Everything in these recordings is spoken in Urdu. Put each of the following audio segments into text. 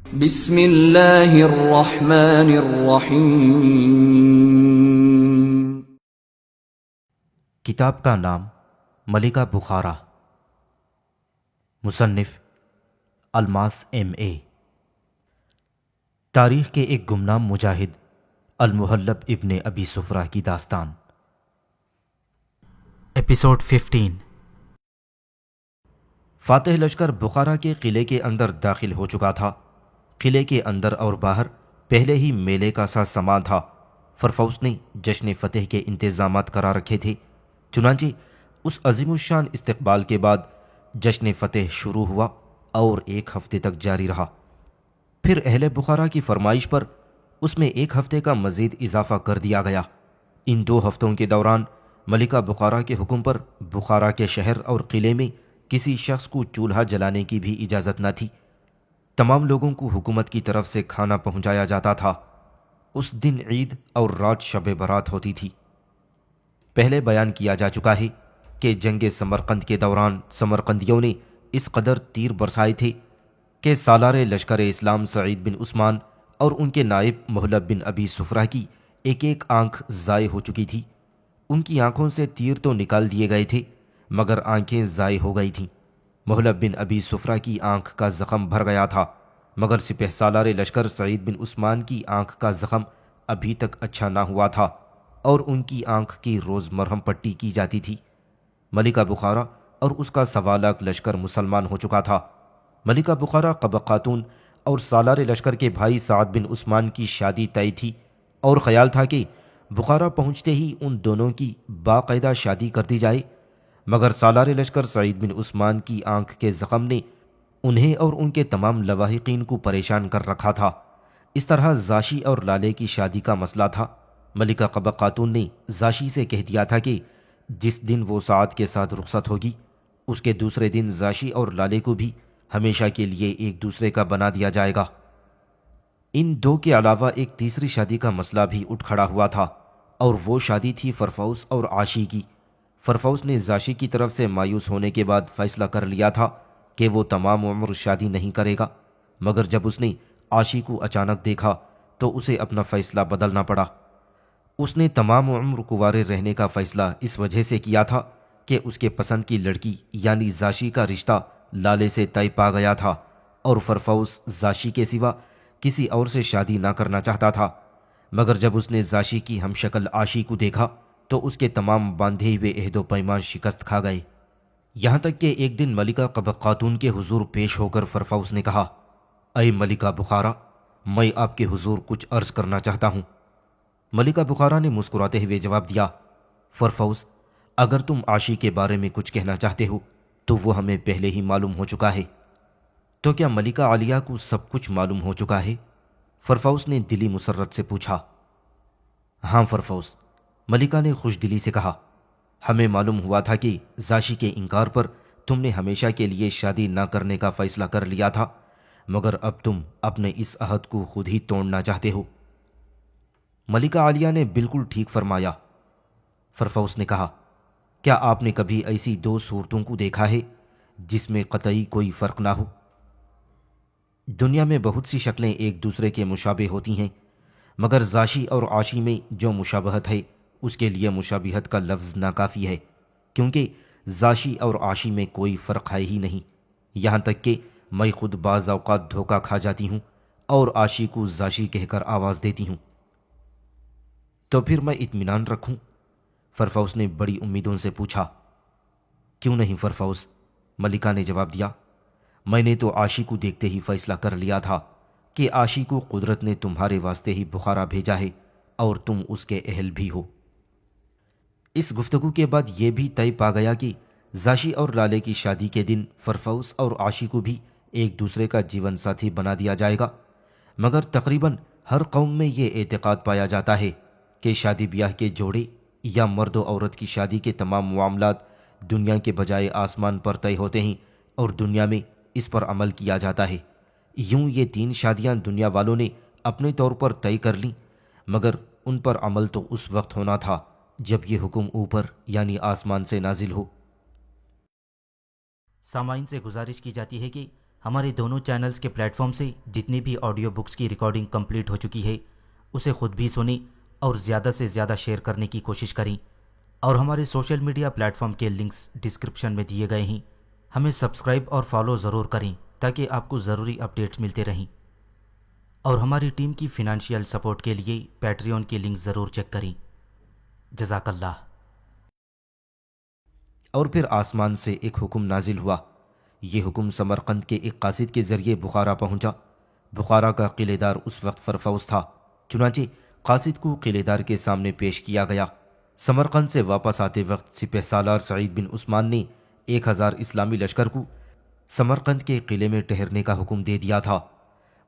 بسم اللہ الرحمن الرحیم۔ کتاب کا نام ملکہ بخارا، مصنف الماس M.A۔ تاریخ کے ایک گمنام مجاہد المحلب ابن ابی سفرہ کی داستان۔ ایپیسوڈ 15۔ فاتح لشکر بخارا کے قلعے کے اندر داخل ہو چکا تھا۔ قلعے کے اندر اور باہر پہلے ہی میلے کا سا سامان تھا۔ فرفوس نے جشن فتح کے انتظامات کرا رکھے تھے، چنانچہ اس عظیم الشان استقبال کے بعد جشن فتح شروع ہوا اور 1 ہفتے تک جاری رہا۔ پھر اہل بخارا کی فرمائش پر اس میں 1 ہفتے کا مزید اضافہ کر دیا گیا۔ ان 2 ہفتوں کے دوران ملکہ بخارا کے حکم پر بخارا کے شہر اور قلعے میں کسی شخص کو چولہا جلانے کی بھی اجازت نہ تھی۔ تمام لوگوں کو حکومت کی طرف سے کھانا پہنچایا جاتا تھا۔ اس دن عید اور رات شب برات ہوتی تھی۔ پہلے بیان کیا جا چکا ہے کہ جنگ سمرقند کے دوران سمرقندیوں نے اس قدر تیر برسائے تھے کہ سالار لشکر اسلام سعید بن عثمان اور ان کے نائب محلب بن ابی سفرہ کی ایک آنکھ ضائع ہو چکی تھی۔ ان کی آنکھوں سے تیر تو نکال دیے گئے تھے مگر آنکھیں ضائع ہو گئی تھیں۔ محلب بن ابی سفرہ کی آنکھ کا زخم بھر گیا تھا مگر سپہ سالار لشکر سعید بن عثمان کی آنکھ کا زخم ابھی تک اچھا نہ ہوا تھا اور ان کی آنکھ کی روز مرہم پٹی کی جاتی تھی۔ ملکہ بخارا اور اس کا 1.25 لاکھ لشکر مسلمان ہو چکا تھا۔ ملکہ بخارا قبہ خاتون اور سالار لشکر کے بھائی سعد بن عثمان کی شادی طے تھی اور خیال تھا کہ بخارا پہنچتے ہی ان دونوں کی باقاعدہ شادی کر دی جائے، مگر سالار لشکر سعید بن عثمان کی آنکھ کے زخم نے انہیں اور ان کے تمام لواحقین کو پریشان کر رکھا تھا۔ اس طرح زاشی اور لالے کی شادی کا مسئلہ تھا۔ ملکہ قبہ خاتون نے زاشی سے کہہ دیا تھا کہ جس دن وہ سعد کے ساتھ رخصت ہوگی اس کے دوسرے دن زاشی اور لالے کو بھی ہمیشہ کے لیے ایک دوسرے کا بنا دیا جائے گا۔ ان 2 کے علاوہ ایک تیسری شادی کا مسئلہ بھی اٹھ کھڑا ہوا تھا اور وہ شادی تھی فرفوس اور عاشی کی۔ فرفوس نے زاشی کی طرف سے مایوس ہونے کے بعد فیصلہ کر لیا تھا کہ وہ تمام عمر شادی نہیں کرے گا، مگر جب اس نے عاشی کو اچانک دیکھا تو اسے اپنا فیصلہ بدلنا پڑا۔ اس نے تمام عمر کنوارے رہنے کا فیصلہ اس وجہ سے کیا تھا کہ اس کے پسند کی لڑکی یعنی زاشی کا رشتہ لالے سے طے پا گیا تھا اور فرفوس زاشی کے سوا کسی اور سے شادی نہ کرنا چاہتا تھا، مگر جب اس نے زاشی کی ہم شکل عاشی کو دیکھا تو اس کے تمام باندھے ہوئے عہد و پیمان شکست کھا گئے۔ یہاں تک کہ ایک دن ملکہ قبہ خاتون کے حضور پیش ہو کر فرفوس نے کہا، اے ملکہ بخارا، میں آپ کے حضور کچھ عرض کرنا چاہتا ہوں۔ ملکہ بخارا نے مسکراتے ہوئے جواب دیا، فرفوس، اگر تم عاشی کے بارے میں کچھ کہنا چاہتے ہو تو وہ ہمیں پہلے ہی معلوم ہو چکا ہے۔ تو کیا ملکہ عالیہ کو سب کچھ معلوم ہو چکا ہے؟ فرفوس نے دلی مسرت سے پوچھا۔ ہاں فرفوس، ملکہ نے خوش دلی سے کہا، ہمیں معلوم ہوا تھا کہ زاشی کے انکار پر تم نے ہمیشہ کے لیے شادی نہ کرنے کا فیصلہ کر لیا تھا، مگر اب تم اپنے اس عہد کو خود ہی توڑنا چاہتے ہو۔ ملکہ عالیہ نے بالکل ٹھیک فرمایا۔ فرفوس نے کہا، کیا آپ نے کبھی ایسی 2 صورتوں کو دیکھا ہے جس میں قطعی کوئی فرق نہ ہو؟ دنیا میں بہت سی شکلیں ایک دوسرے کے مشابہ ہوتی ہیں، مگر زاشی اور عاشی میں جو مشابہت ہے اس کے لیے مشابہت کا لفظ ناکافی ہے، کیونکہ زاشی اور عاشی میں کوئی فرق ہے ہی نہیں۔ یہاں تک کہ میں خود بعض اوقات دھوکہ کھا جاتی ہوں اور عاشی کو زاشی کہہ کر آواز دیتی ہوں۔ تو پھر میں اطمینان رکھوں؟ فرفوس نے بڑی امیدوں سے پوچھا۔ کیوں نہیں فرفوس، ملکہ نے جواب دیا، میں نے تو عاشی کو دیکھتے ہی فیصلہ کر لیا تھا کہ عاشی کو قدرت نے تمہارے واسطے ہی بخارا بھیجا ہے اور تم اس کے اہل بھی ہو۔ اس گفتگو کے بعد یہ بھی طے پا گیا کہ زاشی اور لالے کی شادی کے دن فرفوس اور عاشی کو بھی ایک دوسرے کا جیون ساتھی بنا دیا جائے گا، مگر تقریباً ہر قوم میں یہ اعتقاد پایا جاتا ہے کہ شادی بیاہ کے جوڑے یا مرد و عورت کی شادی کے تمام معاملات دنیا کے بجائے آسمان پر طے ہوتے ہیں اور دنیا میں اس پر عمل کیا جاتا ہے۔ یوں یہ 3 شادیاں دنیا والوں نے اپنے طور پر طے کر لیں، مگر ان پر عمل تو اس وقت ہونا تھا جب یہ حکم اوپر یعنی آسمان سے نازل ہو۔ سامعین سے گزارش کی جاتی ہے کہ ہمارے دونوں چینلز کے پلیٹ فارم سے جتنی بھی آڈیو بکس کی ریکارڈنگ کمپلیٹ ہو چکی ہے اسے خود بھی سنیں اور زیادہ سے زیادہ شیئر کرنے کی کوشش کریں، اور ہمارے سوشل میڈیا پلیٹ فارم کے لنکس ڈسکرپشن میں دیے گئے ہیں، ہمیں سبسکرائب اور فالو ضرور کریں تاکہ آپ کو ضروری اپڈیٹس ملتے رہیں، اور ہماری ٹیم کی فنانشیل سپورٹ کے لیے پیٹریون کے لنک ضرور چیک کریں۔ جزاک اللہ۔ اور پھر آسمان سے ایک حکم نازل ہوا۔ یہ حکم سمرقند کے ایک قاصد کے ذریعے بخارا پہنچا۔ بخارا کا قلعے دار اس وقت فرفوس تھا، چنانچہ قاصد کو قلعے دار کے سامنے پیش کیا گیا۔ سمرقند سے واپس آتے وقت سپہ سالار سعید بن عثمان نے 1000 اسلامی لشکر کو سمرقند کے قلعے میں ٹھہرنے کا حکم دے دیا تھا۔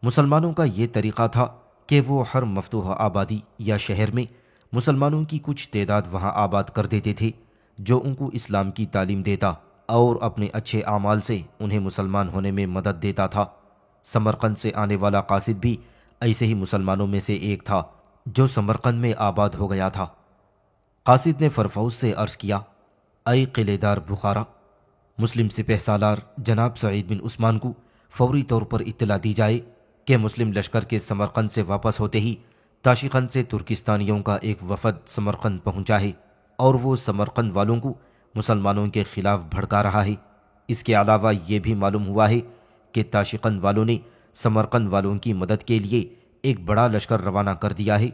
مسلمانوں کا یہ طریقہ تھا کہ وہ ہر مفتوح آبادی یا شہر میں مسلمانوں کی کچھ تعداد وہاں آباد کر دیتے تھے جو ان کو اسلام کی تعلیم دیتا اور اپنے اچھے اعمال سے انہیں مسلمان ہونے میں مدد دیتا تھا۔ سمرقند سے آنے والا قاصد بھی ایسے ہی مسلمانوں میں سے ایک تھا جو سمرقند میں آباد ہو گیا تھا۔ قاصد نے فرفوس سے عرض کیا، اے قلعے دار بخارا، مسلم سپہ سالار جناب سعید بن عثمان کو فوری طور پر اطلاع دی جائے کہ مسلم لشکر کے سمرقند سے واپس ہوتے ہی تاشقند سے ترکستانیوں کا ایک وفد سمرقند پہنچا ہے اور وہ سمرقند والوں کو مسلمانوں کے خلاف بھڑکا رہا ہے۔ اس کے علاوہ یہ بھی معلوم ہوا ہے کہ تاشقند والوں نے سمرقند والوں کی مدد کے لیے ایک بڑا لشکر روانہ کر دیا ہے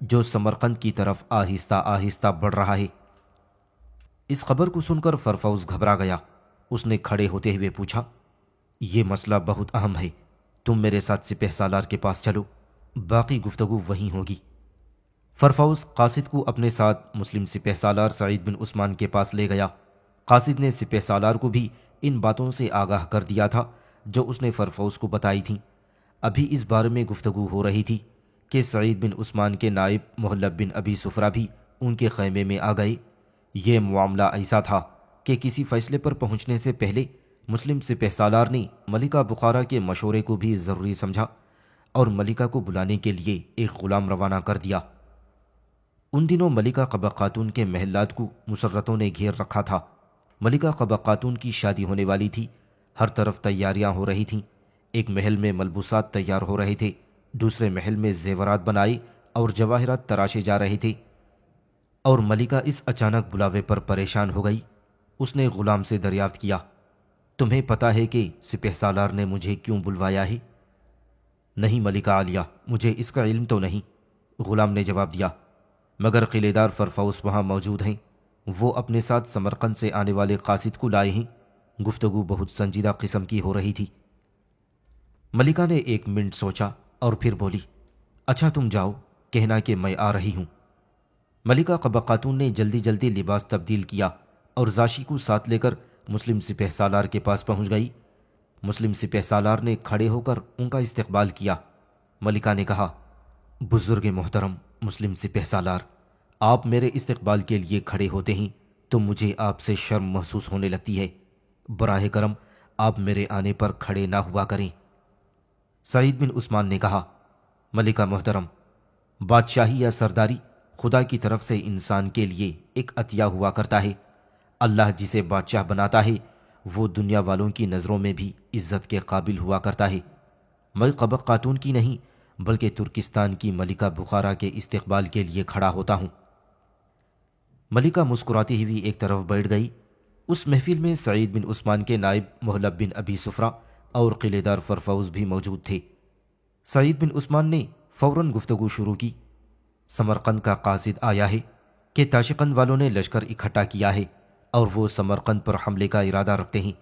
جو سمرقند کی طرف آہستہ آہستہ بڑھ رہا ہے۔ اس خبر کو سن کر فرفوس گھبرا گیا۔ اس نے کھڑے ہوتے ہوئے پوچھا، یہ مسئلہ بہت اہم ہے، تم میرے ساتھ سپہ سالار کے پاس چلو، باقی گفتگو وہیں ہوگی۔ فرفوس قاصد کو اپنے ساتھ مسلم سپہ سالار سعید بن عثمان کے پاس لے گیا۔ قاصد نے سپہ سالار کو بھی ان باتوں سے آگاہ کر دیا تھا جو اس نے فرفوس کو بتائی تھیں۔ ابھی اس بارے میں گفتگو ہو رہی تھی کہ سعید بن عثمان کے نائب محلب بن ابی سفرہ بھی ان کے خیمے میں آ گئے۔ یہ معاملہ ایسا تھا کہ کسی فیصلے پر پہنچنے سے پہلے مسلم سپہ سالار نے ملکہ بخارا کے مشورے کو بھی ضروری سمجھا اور ملکہ کو بلانے کے لیے ایک غلام روانہ کر دیا۔ ان دنوں ملکہ قبا خاتون کے محلات کو مسرتوں نے گھیر رکھا تھا۔ ملکہ قبا خاتون کی شادی ہونے والی تھی، ہر طرف تیاریاں ہو رہی تھیں۔ ایک محل میں ملبوسات تیار ہو رہے تھے، دوسرے محل میں زیورات بنائے اور جواہرات تراشے جا رہے تھے، اور ملکہ اس اچانک بلاوے پر پریشان ہو گئی۔ اس نے غلام سے دریافت کیا، تمہیں پتہ ہے کہ سپہ سالار نے مجھے کیوں بلوایا ہے؟ نہیں ملکہ عالیہ، مجھے اس کا علم تو نہیں، غلام نے جواب دیا، مگر قلعے دار فرفوس وہاں موجود ہیں، وہ اپنے ساتھ سمرقند سے آنے والے قاصد کو لائے ہیں۔ گفتگو بہت سنجیدہ قسم کی ہو رہی تھی۔ ملکہ نے 1 منٹ سوچا اور پھر بولی، اچھا تم جاؤ، کہنا کہ میں آ رہی ہوں۔ ملکہ قبا خاتون نے جلدی جلدی لباس تبدیل کیا اور زاشی کو ساتھ لے کر مسلم سپہ سالار کے پاس پہنچ گئی۔ مسلم سپہ سالار نے کھڑے ہو کر ان کا استقبال کیا۔ ملکہ نے کہا، بزرگ محترم مسلم سپہ سالار، آپ میرے استقبال کے لیے کھڑے ہوتے ہیں تو مجھے آپ سے شرم محسوس ہونے لگتی ہے، براہ کرم آپ میرے آنے پر کھڑے نہ ہوا کریں۔ سعید بن عثمان نے کہا، ملکہ محترم، بادشاہی یا سرداری خدا کی طرف سے انسان کے لیے ایک عطیہ ہوا کرتا ہے۔ اللہ جسے بادشاہ بناتا ہے وہ دنیا والوں کی نظروں میں بھی عزت کے قابل ہوا کرتا ہے۔ میں قبا خاتون کی نہیں بلکہ ترکستان کی ملکہ بخارا کے استقبال کے لیے کھڑا ہوتا ہوں۔ ملکہ مسکراتی ہوئی ایک طرف بیٹھ گئی۔ اس محفل میں سعید بن عثمان کے نائب محلب بن ابی سفرہ اور قلعے دار فرفوس بھی موجود تھے۔ سعید بن عثمان نے فوراً گفتگو شروع کی، سمرقند کا قاصد آیا ہے کہ تاشقند والوں نے لشکر اکٹھا کیا ہے اور وہ سمرقند پر حملے کا ارادہ رکھتے ہیں۔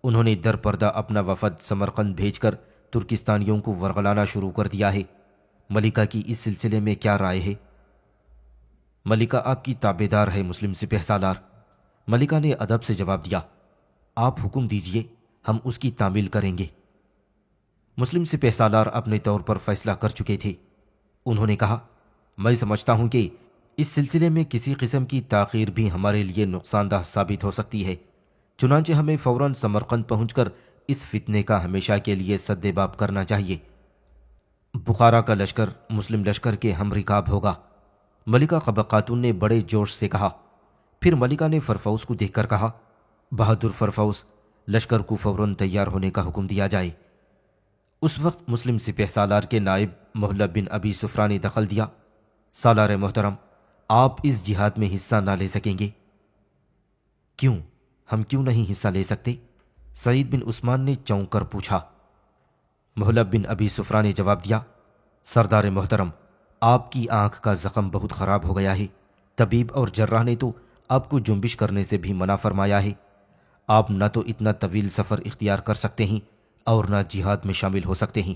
انہوں نے در پردہ اپنا وفد سمرقند بھیج کر ترکستانیوں کو ورغلانا شروع کر دیا ہے۔ ملکہ کی اس سلسلے میں کیا رائے ہے؟ ملکہ آپ کی تابع دار ہے مسلم سپہ سالار، ملکہ نے ادب سے جواب دیا، آپ حکم دیجئے، ہم اس کی تعمیل کریں گے۔ مسلم سپہ سالار اپنے طور پر فیصلہ کر چکے تھے۔ انہوں نے کہا، میں سمجھتا ہوں کہ اس سلسلے میں کسی قسم کی تاخیر بھی ہمارے لیے نقصان دہ ثابت ہو سکتی ہے، چنانچہ ہمیں فوراً سمرقند پہنچ کر اس فتنے کا ہمیشہ کے لیے سد باب کرنا چاہیے۔ بخارا کا لشکر مسلم لشکر کے ہم رکاب ہوگا، ملکہ قبا خاتون نے بڑے جوش سے کہا۔ پھر ملکہ نے فرفوس کو دیکھ کر کہا، بہادر فرفوس، لشکر کو فوراً تیار ہونے کا حکم دیا جائے۔ اس وقت مسلم سپہ سالار کے نائب محلب بن ابی سفرہ نے دخل دیا۔ سالار محترم، آپ اس جہاد میں حصہ نہ لے سکیں گے۔ کیوں؟ ہم کیوں نہیں حصہ لے سکتے؟ سعید بن عثمان نے چونک کر پوچھا۔ محلب بن ابی سفرہ نے جواب دیا، سردار محترم، آپ کی آنکھ کا زخم بہت خراب ہو گیا ہے۔ طبیب اور جراح نے تو آپ کو جنبش کرنے سے بھی منع فرمایا ہے۔ آپ نہ تو اتنا طویل سفر اختیار کر سکتے ہیں اور نہ جہاد میں شامل ہو سکتے ہیں۔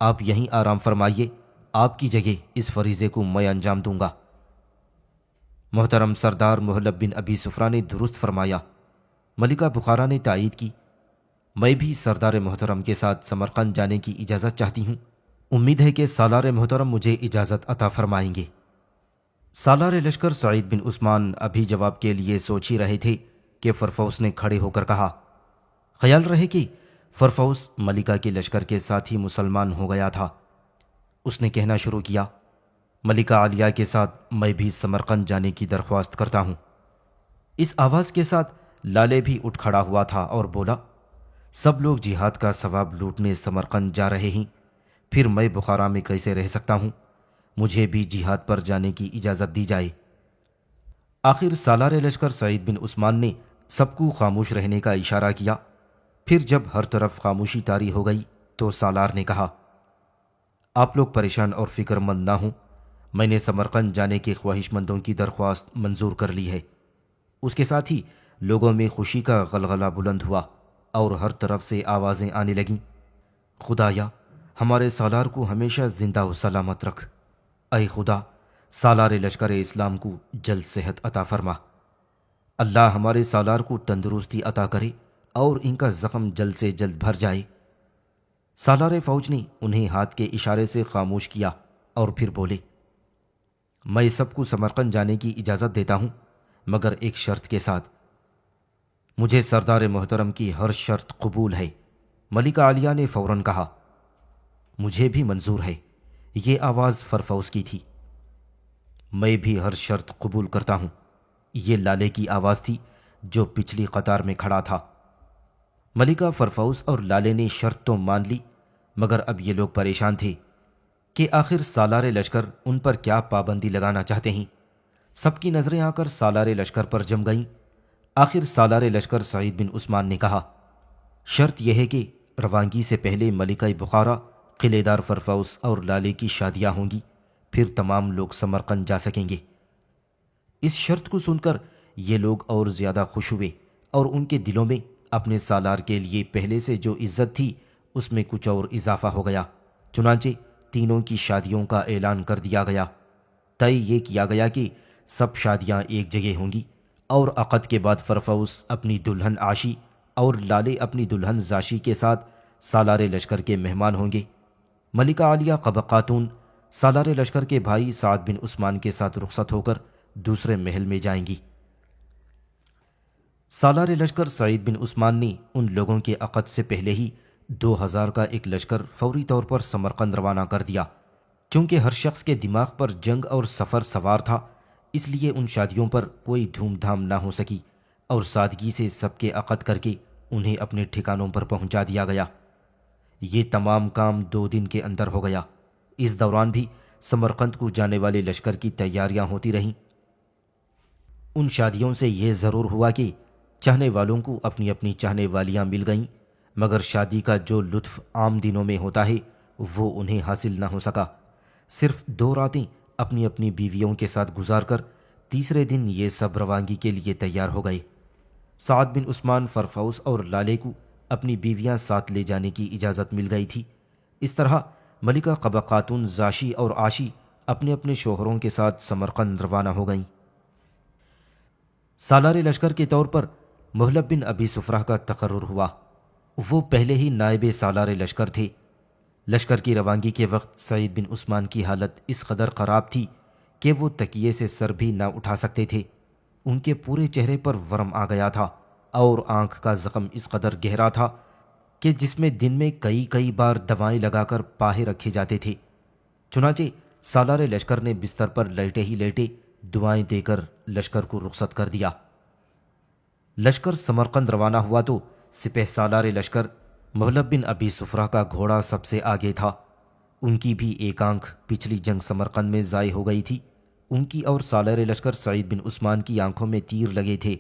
آپ یہیں آرام فرمائیے، آپ کی جگہ اس فریضے کو میں انجام دوں گا۔ محترم سردار محلب بن ابی سفرہ نے درست فرمایا۔ ملکہ بخارا نے تائید کی، میں بھی سردار محترم کے ساتھ سمرقند جانے کی اجازت چاہتی ہوں۔ امید ہے کہ سالار محترم مجھے اجازت عطا فرمائیں گے۔ سالار لشکر سعید بن عثمان ابھی جواب کے لیے سوچ ہی رہے تھے کہ فرفوس نے کھڑے ہو کر کہا، خیال رہے کہ فرفوس ملکہ کے لشکر کے ساتھ ہی مسلمان ہو گیا تھا۔ اس نے کہنا شروع کیا، ملکہ عالیہ کے ساتھ میں بھی سمرقند جانے کی درخواست کرتا ہوں۔ اس آواز کے ساتھ لالے بھی اٹھ کھڑا ہوا تھا اور بولا، سب لوگ جہاد کا ثواب لوٹنے سمرقند جا رہے ہیں، پھر میں بخارا میں کیسے رہ سکتا ہوں؟ مجھے بھی جہاد پر جانے کی اجازت دی جائے۔ آخر سالار لشکر سعید بن عثمان نے سب کو خاموش رہنے کا اشارہ کیا۔ پھر جب ہر طرف خاموشی طاری ہو گئی تو سالار نے کہا، آپ لوگ پریشان اور فکر مند نہ ہوں، میں نے سمرقند جانے کے خواہش مندوں کی درخواست منظور کر لی ہے۔ اس کے ساتھ ہی لوگوں میں خوشی کا غلغلہ بلند ہوا اور ہر طرف سے آوازیں آنے لگیں، خدایا ہمارے سالار کو ہمیشہ زندہ و سلامت رکھ، اے خدا سالار لشکر اسلام کو جلد صحت عطا فرما، اللہ ہمارے سالار کو تندرستی عطا کرے اور ان کا زخم جلد سے جلد بھر جائے۔ سالار فوج نے انہیں ہاتھ کے اشارے سے خاموش کیا اور پھر بولے، میں سب کو سمرقند جانے کی اجازت دیتا ہوں، مگر ایک شرط کے ساتھ۔ مجھے سردار محترم کی ہر شرط قبول ہے۔ ملکہ عالیہ نے فوراً کہا، مجھے بھی منظور ہے۔ یہ آواز فرفوس کی تھی۔ میں بھی ہر شرط قبول کرتا ہوں۔ یہ لالے کی آواز تھی جو پچھلی قطار میں کھڑا تھا۔ ملکہ، فرفوس اور لالے نے شرط تو مان لی، مگر اب یہ لوگ پریشان تھے کہ آخر سالار لشکر ان پر کیا پابندی لگانا چاہتے ہیں۔ سب کی نظریں آ کر سالار لشکر پر جم گئیں۔ آخر سالار لشکر سعید بن عثمان نے کہا، شرط یہ ہے کہ روانگی سے پہلے ملکہ بخارا، قلعے دار فرفوس اور لالے کی شادیاں ہوں گی، پھر تمام لوگ سمرقند جا سکیں گے۔ اس شرط کو سن کر یہ لوگ اور زیادہ خوش ہوئے اور ان کے دلوں میں اپنے سالار کے لیے پہلے سے جو عزت تھی اس میں کچھ اور اضافہ ہو گیا۔ چنانچہ تینوں کی شادیوں کا اعلان کر دیا گیا۔ طے یہ کیا گیا کہ سب شادیاں ایک جگہ ہوں گی اور عقد کے بعد فرفوس اپنی دلہن عاشی اور لالے اپنی دلہن زاشی کے ساتھ سالار لشکر کے مہمان ہوں گے۔ ملکہ عالیہ قبہ خاتون سالار لشکر کے بھائی سعد بن عثمان کے ساتھ رخصت ہو کر دوسرے محل میں جائیں گی۔ سالار لشکر سعید بن عثمان نے ان لوگوں کے عقد سے پہلے ہی 2000 کا ایک لشکر فوری طور پر سمرقند روانہ کر دیا۔ چونکہ ہر شخص کے دماغ پر جنگ اور سفر سوار تھا، اس لیے ان شادیوں پر کوئی دھوم دھام نہ ہو سکی اور سادگی سے سب کے عقد کر کے انہیں اپنے ٹھکانوں پر پہنچا دیا گیا۔ یہ تمام کام 2 دن کے اندر ہو گیا۔ اس دوران بھی سمرقند کو جانے والے لشکر کی تیاریاں ہوتی رہیں۔ ان شادیوں سے یہ ضرور ہوا کہ چاہنے والوں کو اپنی اپنی چاہنے والیاں مل گئیں، مگر شادی کا جو لطف عام دنوں میں ہوتا ہے وہ انہیں حاصل نہ ہو سکا۔ صرف 2 راتیں اپنی اپنی بیویوں کے ساتھ گزار کر تیسرے دن یہ سب روانگی کے لیے تیار ہو گئے۔ سعد بن عثمان، فرفوس اور لالے کو اپنی بیویاں ساتھ لے جانے کی اجازت مل گئی تھی۔ اس طرح ملکہ قبہ خاتون زاشی اور عاشی اپنے اپنے شوہروں کے ساتھ سمرقند روانہ ہو گئیں۔ سالار لشکر کے طور پر محلب بن ابی سفرہ کا تقرر ہوا۔ وہ پہلے ہی نائب سالار لشکر تھے۔ لشکر کی روانگی کے وقت سعید بن عثمان کی حالت اس قدر خراب تھی کہ وہ تکیے سے سر بھی نہ اٹھا سکتے تھے۔ ان کے پورے چہرے پر ورم آ گیا تھا اور آنکھ کا زخم اس قدر گہرا تھا کہ جس میں دن میں کئی بار دوائیں لگا کر پاہے رکھے جاتے تھے۔ چنانچہ سالار لشکر نے بستر پر لیٹے ہی لیٹے دعائیں دے کر لشکر کو رخصت کر دیا۔ لشکر سمرقند روانہ ہوا تو سپہ سالار لشکر محلب بن ابی سفرہ کا گھوڑا سب سے آگے تھا۔ ان کی بھی ایک آنکھ پچھلی جنگ سمرقند میں ضائع ہو گئی تھی۔ ان کی اور سالار لشکر سعید بن عثمان کی آنکھوں میں تیر لگے تھے،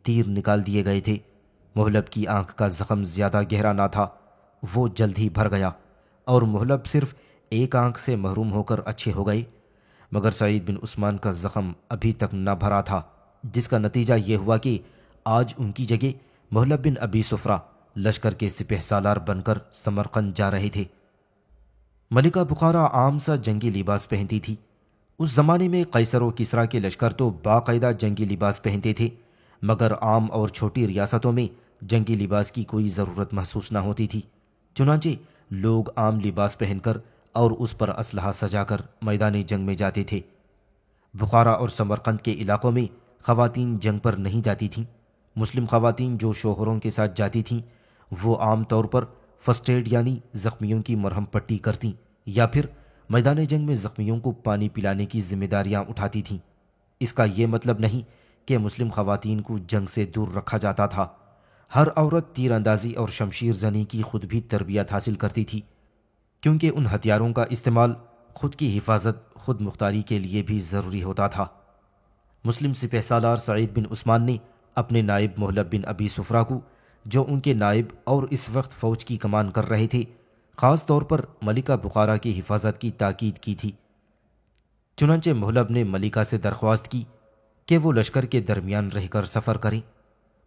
تیر نکال دیے گئے تھے۔ محلب کی آنکھ کا زخم زیادہ گہرا نہ تھا، وہ جلد ہی بھر گیا اور محلب صرف ایک آنکھ سے محروم ہو کر اچھے ہو گئے، مگر سعید بن عثمان کا زخم ابھی تک نہ بھرا تھا، جس کا نتیجہ یہ ہوا کہ آج ان کی جگہ محلب بن ابی سفرہ لشکر کے سپہ سالار بن کر سمرقند جا رہے تھے۔ ملکہ بخارا عام سا جنگی لباس پہنتی تھی۔ اس زمانے میں قیصر و کسریٰ کے لشکر تو باقاعدہ جنگی لباس پہنتے تھے، مگر عام اور چھوٹی ریاستوں میں جنگی لباس کی کوئی ضرورت محسوس نہ ہوتی تھی، چنانچہ لوگ عام لباس پہن کر اور اس پر اسلحہ سجا کر میدان جنگ میں جاتے تھے۔ بخارا اور سمرقند کے علاقوں میں خواتین جنگ پر نہیں جاتی تھیں۔ مسلم خواتین جو شوہروں کے ساتھ جاتی تھیں وہ عام طور پر فرسٹ ایڈ یعنی زخمیوں کی مرہم پٹی کرتیں یا پھر میدان جنگ میں زخمیوں کو پانی پلانے کی ذمہ داریاں اٹھاتی تھیں۔ اس کا یہ مطلب نہیں کہ مسلم خواتین کو جنگ سے دور رکھا جاتا تھا۔ ہر عورت تیر اندازی اور شمشیر زنی کی خود بھی تربیت حاصل کرتی تھی، کیونکہ ان ہتھیاروں کا استعمال خود کی حفاظت، خود مختاری کے لیے بھی ضروری ہوتا تھا۔ مسلم سپہ سالار سعید بن عثمان نے اپنے نائب محلب بن ابی سفرہ کو، جو ان کے نائب اور اس وقت فوج کی کمان کر رہے تھے، خاص طور پر ملکہ بخارا کی حفاظت کی تاکید کی تھی۔ چنانچہ محلب نے ملکہ سے درخواست کی کہ وہ لشکر کے درمیان رہ کر سفر کریں۔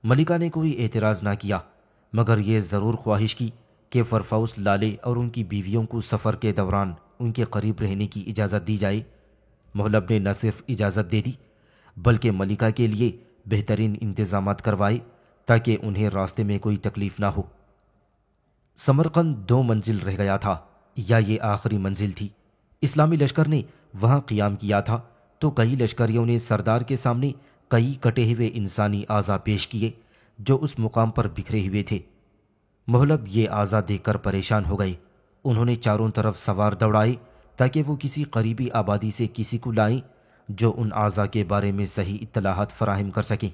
ملکہ نے کوئی اعتراض نہ کیا، مگر یہ ضرور خواہش کی کہ فرفوس لالے اور ان کی بیویوں کو سفر کے دوران ان کے قریب رہنے کی اجازت دی جائے۔ محلب نے نہ صرف اجازت دے دی بلکہ ملکہ کے لیے بہترین انتظامات کروائے تاکہ انہیں راستے میں کوئی تکلیف نہ ہو۔ سمرقند 2 منزل رہ گیا تھا، یا یہ آخری منزل تھی۔ اسلامی لشکر نے وہاں قیام کیا تھا تو کئی لشکریوں نے سردار کے سامنے کئی کٹے ہوئے انسانی اعضا پیش کیے جو اس مقام پر بکھرے ہوئے تھے۔ محلب یہ اعضا دیکھ کر پریشان ہو گئے۔ انہوں نے چاروں طرف سوار دوڑائے تاکہ وہ کسی قریبی آبادی سے کسی کو لائیں جو ان اعضا کے بارے میں صحیح اطلاعات فراہم کر سکیں۔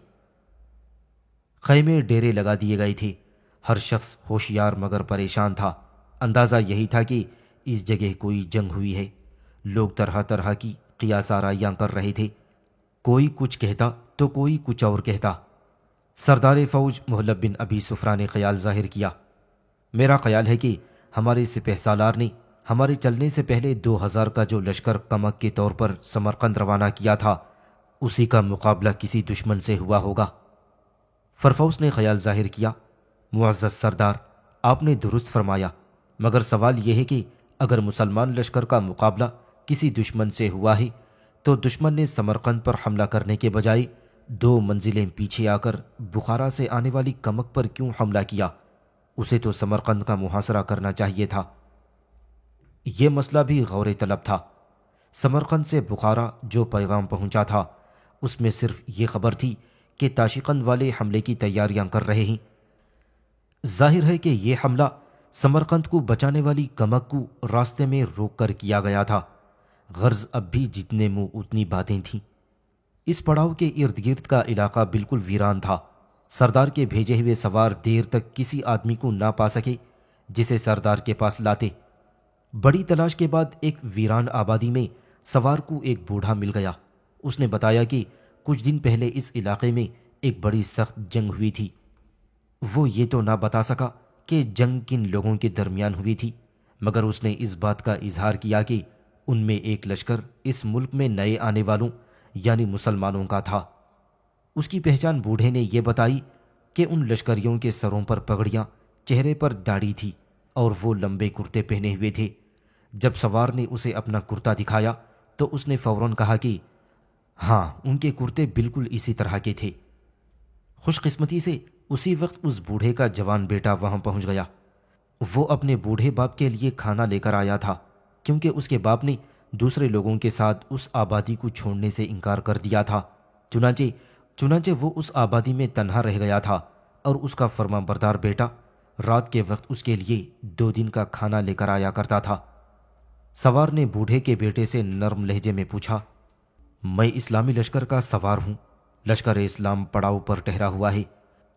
خیمے ڈیرے لگا دیے گئے تھے۔ ہر شخص ہوشیار مگر پریشان تھا۔ اندازہ یہی تھا کہ اس جگہ کوئی جنگ ہوئی ہے۔ لوگ طرح طرح کی قیاس آرائیاں کر رہے تھے، کوئی کچھ کہتا تو کوئی کچھ اور کہتا۔ سردار فوج محلب بن ابی سفرہ نے خیال ظاہر کیا، میرا خیال ہے کہ ہمارے سپہ سالار نے ہمارے چلنے سے پہلے 2000 کا جو لشکر کمک کے طور پر سمرقند روانہ کیا تھا، اسی کا مقابلہ کسی دشمن سے ہوا ہوگا۔ فرفوس نے خیال ظاہر کیا، معزز سردار، آپ نے درست فرمایا، مگر سوال یہ ہے کہ اگر مسلمان لشکر کا مقابلہ کسی دشمن سے ہوا ہے تو دشمن نے سمرقند پر حملہ کرنے کے بجائے 2 منزلیں پیچھے آ کر بخارا سے آنے والی کمک پر کیوں حملہ کیا؟ اسے تو سمرقند کا محاصرہ کرنا چاہیے تھا۔ یہ مسئلہ بھی غور طلب تھا۔ سمرقند سے بخارا جو پیغام پہنچا تھا اس میں صرف یہ خبر تھی کہ تاشقند والے حملے کی تیاریاں کر رہے ہیں۔ ظاہر ہے کہ یہ حملہ سمرقند کو بچانے والی کمک کو راستے میں روک کر کیا گیا تھا۔ غرض اب بھی جتنے منہ اتنی باتیں تھیں۔ اس پڑاؤ کے ارد گرد کا علاقہ بالکل ویران تھا۔ سردار کے بھیجے ہوئے سوار دیر تک کسی آدمی کو نہ پا سکے جسے سردار کے پاس لاتے۔ بڑی تلاش کے بعد ایک ویران آبادی میں سوار کو ایک بوڑھا مل گیا۔ اس نے بتایا کہ کچھ دن پہلے اس علاقے میں ایک بڑی سخت جنگ ہوئی تھی۔ وہ یہ تو نہ بتا سکا کہ جنگ کن لوگوں کے درمیان ہوئی تھی، مگر اس نے اس بات کا اظہار کیا کہ ان میں ایک لشکر اس ملک میں نئے آنے والوں یعنی مسلمانوں کا تھا۔ اس کی پہچان بوڑھے نے یہ بتائی کہ ان لشکریوں کے سروں پر پگڑیاں، چہرے پر داڑھی تھی اور وہ لمبے کرتے پہنے ہوئے تھے۔ جب سوار نے اسے اپنا کرتا دکھایا تو اس نے فوراً کہا کہ ہاں، ان کے کرتے بالکل اسی طرح کے تھے۔ خوش قسمتی سے اسی وقت اس بوڑھے کا جوان بیٹا وہاں پہنچ گیا۔ وہ اپنے بوڑھے باپ کے لیے کھانا لے کر آیا تھا، کیونکہ اس کے باپ نے دوسرے لوگوں کے ساتھ اس آبادی کو چھوڑنے سے انکار کر دیا تھا۔ چنانچہ وہ اس آبادی میں تنہا رہ گیا تھا اور اس کا فرما بردار بیٹا رات کے وقت اس کے لیے 2 دن کا کھانا لے کر آیا کرتا تھا۔ سوار نے بوڑھے کے بیٹے سے نرم لہجے میں پوچھا، میں اسلامی لشکر کا سوار ہوں، لشکر اسلام پڑاؤ پر ٹھہرا ہوا ہے،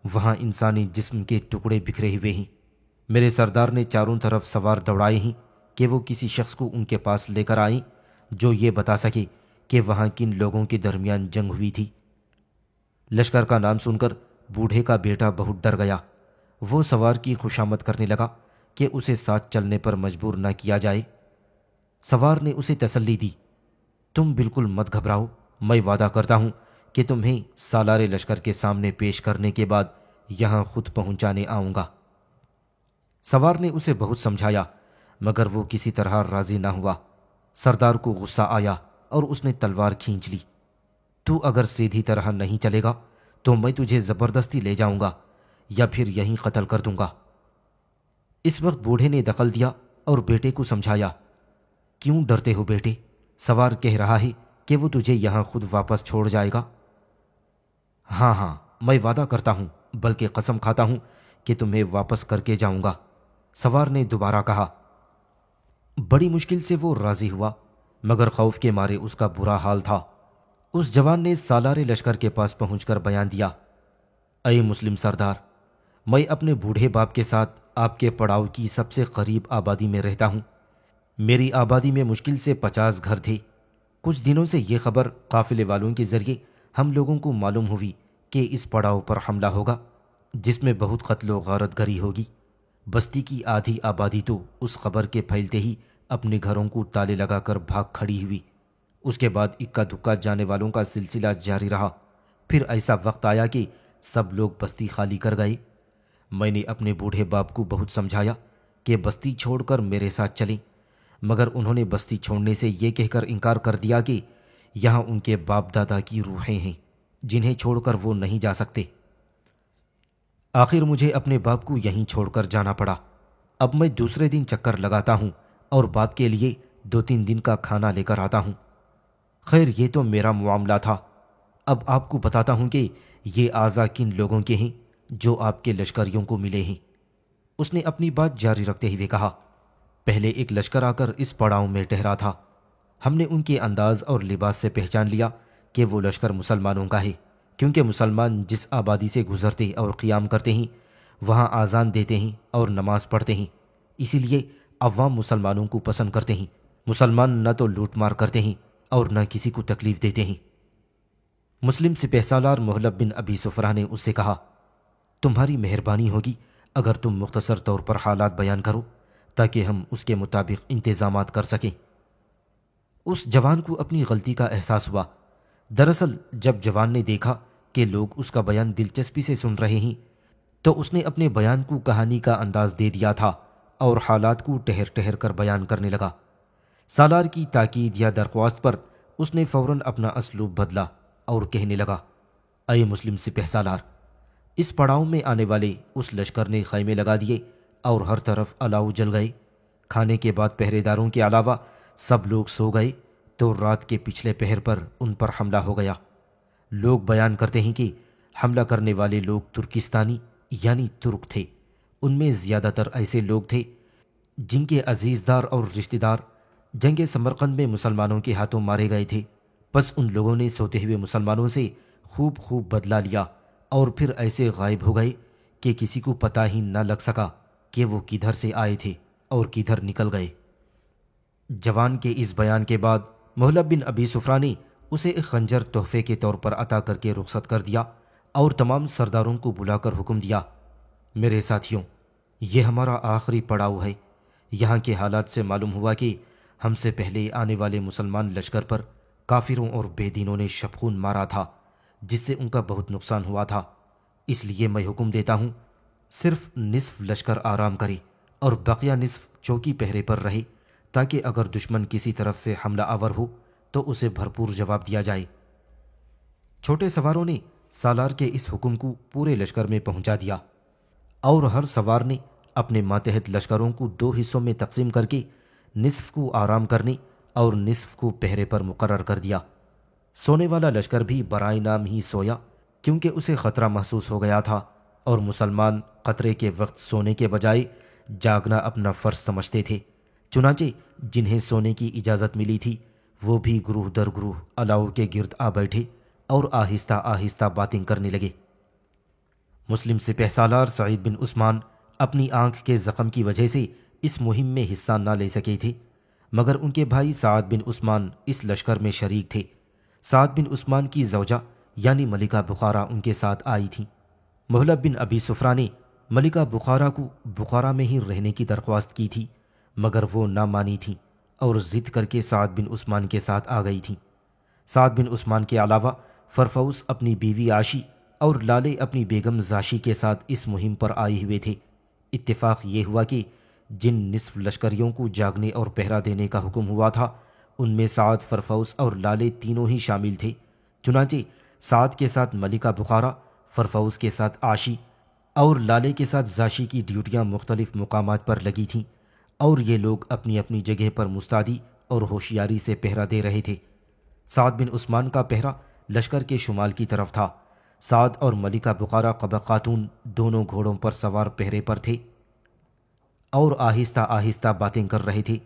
وہاں انسانی جسم کے ٹکڑے بکھرے ہوئے ہیں۔ میرے سردار نے چاروں طرف سوار دوڑائے ہیں کہ وہ کسی شخص کو ان کے پاس لے کر آئیں جو یہ بتا سکے کہ وہاں کن لوگوں کے درمیان جنگ ہوئی تھی۔ لشکر کا نام سن کر بوڑھے کا بیٹا بہت ڈر گیا۔ وہ سوار کی خوشامد کرنے لگا کہ اسے ساتھ چلنے پر مجبور نہ کیا جائے۔ سوار نے اسے تسلی دی، تم بالکل مت گھبراؤ، میں وعدہ کرتا ہوں کہ تمہیں سالار لشکر کے سامنے پیش کرنے کے بعد یہاں خود پہنچانے آؤں گا۔ سوار نے اسے بہت سمجھایا مگر وہ کسی طرح راضی نہ ہوا۔ سردار کو غصہ آیا اور اس نے تلوار کھینچ لی۔ تو اگر سیدھی طرح نہیں چلے گا تو میں تجھے زبردستی لے جاؤں گا یا پھر یہیں قتل کر دوں گا۔ اس وقت بوڑھے نے دخل دیا اور بیٹے کو سمجھایا، کیوں ڈرتے ہو بیٹے؟ سوار کہہ رہا ہے کہ وہ تجھے یہاں خود واپس چھوڑ جائے گا۔ ہاں ہاں، میں وعدہ کرتا ہوں، بلکہ قسم کھاتا ہوں کہ تمہیں واپس کر کے جاؤں گا، سوار نے دوبارہ کہا۔ بڑی مشکل سے وہ راضی ہوا مگر خوف کے مارے اس کا برا حال تھا۔ اس جوان نے سالار لشکر کے پاس پہنچ کر بیان دیا، اے مسلم سردار، میں اپنے بوڑھے باپ کے ساتھ آپ کے پڑاؤ کی سب سے قریب آبادی میں رہتا ہوں۔ میری آبادی میں مشکل سے 50 گھر تھے۔ کچھ دنوں سے یہ خبر قافلے والوں کے ذریعے ہم لوگوں کو معلوم ہوئی کہ اس پڑاؤ پر حملہ ہوگا جس میں بہت قتل و غارت گری ہوگی۔ بستی کی آدھی آبادی تو اس خبر کے پھیلتے ہی اپنے گھروں کو تالے لگا کر بھاگ کھڑی ہوئی۔ اس کے بعد اکا دکا جانے والوں کا سلسلہ جاری رہا۔ پھر ایسا وقت آیا کہ سب لوگ بستی خالی کر گئے۔ میں نے اپنے بوڑھے باپ کو بہت سمجھایا کہ بستی چھوڑ کر میرے ساتھ چلیں، مگر انہوں نے بستی چھوڑنے سے یہ کہہ کر انکار کر دیا کہ یہاں ان کے باپ دادا کی روحیں ہیں جنہیں چھوڑ کر وہ نہیں جا سکتے۔ آخر مجھے اپنے باپ کو یہیں چھوڑ کر جانا پڑا۔ اب میں دوسرے دن چکر لگاتا ہوں اور باپ کے لیے 2-3 دن کا کھانا لے کر آتا ہوں۔ خیر یہ تو میرا معاملہ تھا، اب آپ کو بتاتا ہوں کہ یہ اعضا کن لوگوں کے ہیں جو آپ کے لشکریوں کو ملے ہیں۔ اس نے اپنی بات جاری رکھتے ہوئے کہا، پہلے ایک لشکر آ کر اس پڑاؤ میں ٹھہرا تھا۔ ہم نے ان کے انداز اور لباس سے پہچان لیا کہ وہ لشکر مسلمانوں کا ہے، کیونکہ مسلمان جس آبادی سے گزرتے اور قیام کرتے ہیں وہاں آذان دیتے ہیں اور نماز پڑھتے ہیں، اسی لیے عوام مسلمانوں کو پسند کرتے ہیں۔ مسلمان نہ تو لوٹ مار کرتے ہیں اور نہ کسی کو تکلیف دیتے ہیں۔ مسلم سپہ سالار محلب بن ابی سفرہ نے اس سے کہا، تمہاری مہربانی ہوگی اگر تم مختصر طور پر حالات بیان کرو تاکہ ہم اس کے مطابق انتظامات کر سکیں۔ اس جوان کو اپنی غلطی کا احساس ہوا۔ دراصل جب جوان نے دیکھا کہ لوگ اس کا بیان دلچسپی سے سن رہے ہیں تو اس نے اپنے بیان کو کہانی کا انداز دے دیا تھا اور حالات کو ٹہر ٹہر کر بیان کرنے لگا۔ سالار کی تاکید یا درخواست پر اس نے فوراً اپنا اسلوب بدلا اور کہنے لگا، اے مسلم سپہ سالار، اس پڑاؤ میں آنے والے اس لشکر نے خیمے لگا دیے اور ہر طرف الاؤ جل گئے۔ کھانے کے بعد پہرے داروں کے علاوہ سب لوگ سو گئے تو رات کے پچھلے پہر پر ان پر حملہ ہو گیا۔ لوگ بیان کرتے ہیں کہ حملہ کرنے والے لوگ ترکستانی یعنی ترک تھے۔ ان میں زیادہ تر ایسے لوگ تھے جن کے عزیزدار اور رشتہ دار جنگ سمرقند میں مسلمانوں کے ہاتھوں مارے گئے تھے۔ بس ان لوگوں نے سوتے ہوئے مسلمانوں سے خوب بدلہ لیا اور پھر ایسے غائب ہو گئے کہ کسی کو پتہ ہی نہ لگ سکا کہ وہ کدھر سے آئے تھے اور کدھر نکل گئے۔ جوان کے اس بیان کے بعد محلب بن ابی سفرہ نے اسے ایک خنجر تحفے کے طور پر عطا کر کے رخصت کر دیا اور تمام سرداروں کو بلا کر حکم دیا، میرے ساتھیوں، یہ ہمارا آخری پڑاؤ ہے۔ یہاں کے حالات سے معلوم ہوا کہ ہم سے پہلے آنے والے مسلمان لشکر پر کافروں اور بے دینوں نے شبخون مارا تھا جس سے ان کا بہت نقصان ہوا تھا۔ اس لیے میں حکم دیتا ہوں صرف نصف لشکر آرام کرے اور بقیہ نصف چوکی پہرے پر رہے تاکہ اگر دشمن کسی طرف سے حملہ آور ہو تو اسے بھرپور جواب دیا جائے۔ چھوٹے سواروں نے سالار کے اس حکم کو پورے لشکر میں پہنچا دیا اور ہر سوار نے اپنے ماتحت لشکروں کو 2 حصوں میں تقسیم کر کے نصف کو آرام کرنے اور نصف کو پہرے پر مقرر کر دیا۔ سونے والا لشکر بھی برائے نام ہی سویا کیونکہ اسے خطرہ محسوس ہو گیا تھا اور مسلمان خطرے کے وقت سونے کے بجائے جاگنا اپنا فرض سمجھتے تھے۔ چنانچہ جنہیں سونے کی اجازت ملی تھی وہ بھی گروہ در گروہ الاؤ کے گرد آ بیٹھے اور آہستہ آہستہ باتیں کرنے لگے۔ مسلم سپہ سالار سعید بن عثمان اپنی آنکھ کے زخم کی وجہ سے اس مہم میں حصہ نہ لے سکے تھے، مگر ان کے بھائی سعد بن عثمان اس لشکر میں شریک تھے۔ سعد بن عثمان کی زوجہ یعنی ملکہ بخارا ان کے ساتھ آئی تھیں۔ محلب بن ابی سفرہ نے ملکہ بخارا کو بخارا میں ہی رہنے کی درخواست کی تھی، مگر وہ نہ مانی تھیں اور ضد کر کے سعد بن عثمان کے ساتھ آ گئی تھیں۔ سعد بن عثمان کے علاوہ فرفوس اپنی بیوی عاشی اور لالے اپنی بیگم زاشی کے ساتھ اس مہم پر آئے ہوئے تھے۔ اتفاق یہ ہوا کہ جن نصف لشکریوں کو جاگنے اور پہرا دینے کا حکم ہوا تھا ان میں سعد، فرفوس اور لالے تینوں ہی شامل تھے۔ چنانچہ سعد کے ساتھ ملکہ بخارا، فرفوس کے ساتھ عاشی اور لالے کے ساتھ زاشی کی ڈیوٹیاں مختلف مقامات پر لگی تھیں، اور یہ لوگ اپنی اپنی جگہ پر مستعدی اور ہوشیاری سے پہرا دے رہے تھے۔ سعد بن عثمان کا پہرا لشکر کے شمال کی طرف تھا۔ سعد اور ملکہ بخارا قبا خاتون دونوں گھوڑوں پر سوار پہرے پر تھے اور آہستہ آہستہ باتیں کر رہے تھے۔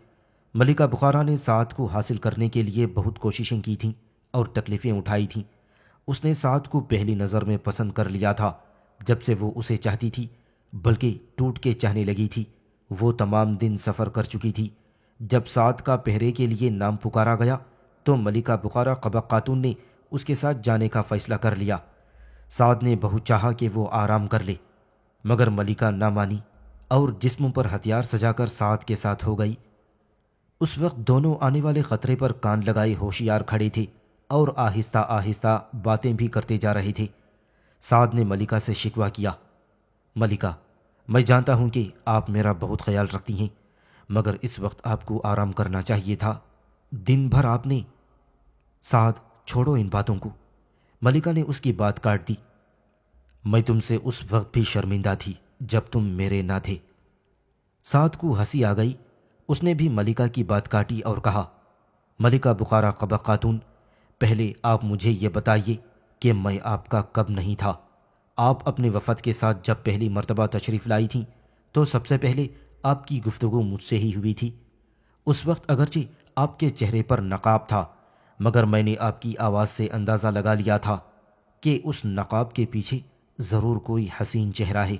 ملکہ بخارا نے سعد کو حاصل کرنے کے لیے بہت کوششیں کی تھیں اور تکلیفیں اٹھائی تھیں۔ اس نے سعد کو پہلی نظر میں پسند کر لیا تھا۔ جب سے وہ اسے چاہتی تھی بلکہ ٹوٹ کے چاہنے لگی تھی۔ وہ تمام دن سفر کر چکی تھی۔ جب سعد کا پہرے کے لیے نام پکارا گیا تو ملکہ بخارا قبا خاتون نے اس کے ساتھ جانے کا فیصلہ کر لیا۔ سعد نے بہت چاہا کہ وہ آرام کر لے، مگر ملکہ نہ مانی اور جسم پر ہتھیار سجا کر سعد کے ساتھ ہو گئی۔ اس وقت دونوں آنے والے خطرے پر کان لگائے ہوشیار کھڑے تھے اور آہستہ آہستہ باتیں بھی کرتے جا رہے تھے۔ سعد نے ملکہ سے شکوہ کیا، ملکہ، میں جانتا ہوں کہ آپ میرا بہت خیال رکھتی ہیں، مگر اس وقت آپ کو آرام کرنا چاہیے تھا۔ دن بھر آپ نے… سعد، چھوڑو ان باتوں کو، ملکہ نے اس کی بات کاٹ دی۔ میں تم سے اس وقت بھی شرمندہ تھی جب تم میرے نہ تھے۔ سعد کو ہنسی آ گئی۔ اس نے بھی ملکہ کی بات کاٹی اور کہا، ملکہ بخارا قبا خاتون، پہلے آپ مجھے یہ بتائیے کہ میں آپ کا کب نہیں تھا؟ آپ اپنے وفد کے ساتھ جب پہلی مرتبہ تشریف لائی تھیں تو سب سے پہلے آپ کی گفتگو مجھ سے ہی ہوئی تھی۔ اس وقت اگرچہ آپ کے چہرے پر نقاب تھا، مگر میں نے آپ کی آواز سے اندازہ لگا لیا تھا کہ اس نقاب کے پیچھے ضرور کوئی حسین چہرہ ہے،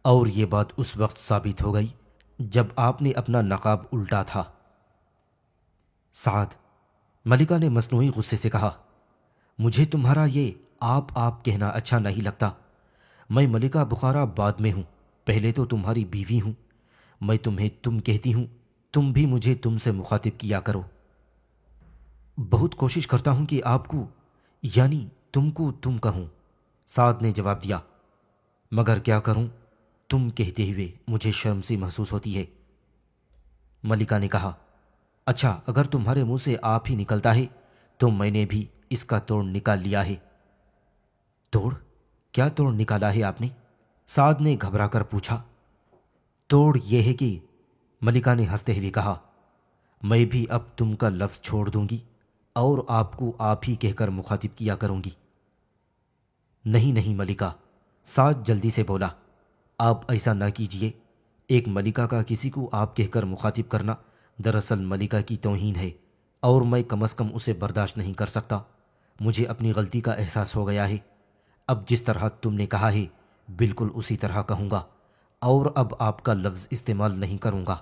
اور یہ بات اس وقت ثابت ہو گئی جب آپ نے اپنا نقاب الٹا تھا۔ سعد، ملکہ نے مصنوعی غصے سے کہا، مجھے تمہارا یہ آپ کہنا اچھا نہیں لگتا۔ میں ملکہ بخارا بعد میں ہوں، پہلے تو تمہاری بیوی ہوں۔ میں تمہیں تم کہتی ہوں، تم بھی مجھے تم سے مخاطب کیا کرو۔ بہت کوشش کرتا ہوں کہ آپ کو یعنی تم کو تم کہوں، سعد نے جواب دیا، مگر کیا کروں، تم کہتے ہوئے مجھے شرم سی محسوس ہوتی ہے۔ ملکہ نے کہا، اچھا، اگر تمہارے منہ سے آپ ہی نکلتا ہے تو میں نے بھی اس کا توڑ نکال لیا ہے۔ توڑ؟ کیا توڑ نکالا ہے آپ نے؟ سعد نے گھبرا کر پوچھا۔ توڑ یہ ہے کہ… ملکہ نے ہنستے ہوئے کہا، میں بھی اب تم کا لفظ چھوڑ دوں گی اور آپ کو آپ ہی کہہ کر مخاطب کیا کروں گی۔ نہیں نہیں ملکہ، سعد جلدی سے بولا، آپ ایسا نہ کیجئے۔ ایک ملکہ کا کسی کو آپ کہہ کر مخاطب کرنا دراصل ملکہ کی توہین ہے، اور میں کم از کم اسے برداشت نہیں کر سکتا۔ مجھے اپنی غلطی کا احساس ہو گیا ہے۔ اب جس طرح تم نے کہا ہے بالکل اسی طرح کہوں گا، اور اب آپ کا لفظ استعمال نہیں کروں گا۔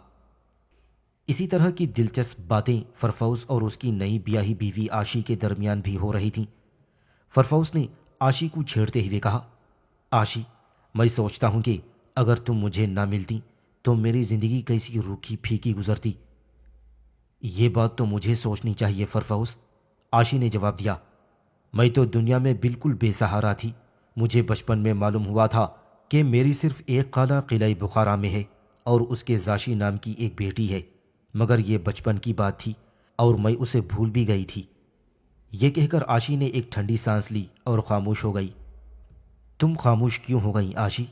اسی طرح کی دلچسپ باتیں فرفوس اور اس کی نئی بیاہی بیوی عاشی کے درمیان بھی ہو رہی تھیں۔ فرفوس نے عاشی کو چھیڑتے ہوئے کہا، عاشی، میں سوچتا ہوں کہ اگر تم مجھے نہ ملتی تو میری زندگی کیسی روکھی پھیکی گزرتی۔ یہ بات تو مجھے سوچنی چاہیے فرفوس، عاشی نے جواب دیا۔ میں تو دنیا میں بالکل بے سہارا تھی۔ مجھے بچپن میں معلوم ہوا تھا کہ میری صرف ایک خالہ قلعہ بخارا میں ہے اور اس کے زاشی نام کی ایک بیٹی ہے، مگر یہ بچپن کی بات تھی اور میں اسے بھول بھی گئی تھی۔ یہ کہہ کر عاشی نے ایک ٹھنڈی سانس لی اور خاموش ہو گئی۔ تم خاموش کیوں ہو گئیں عاشی؟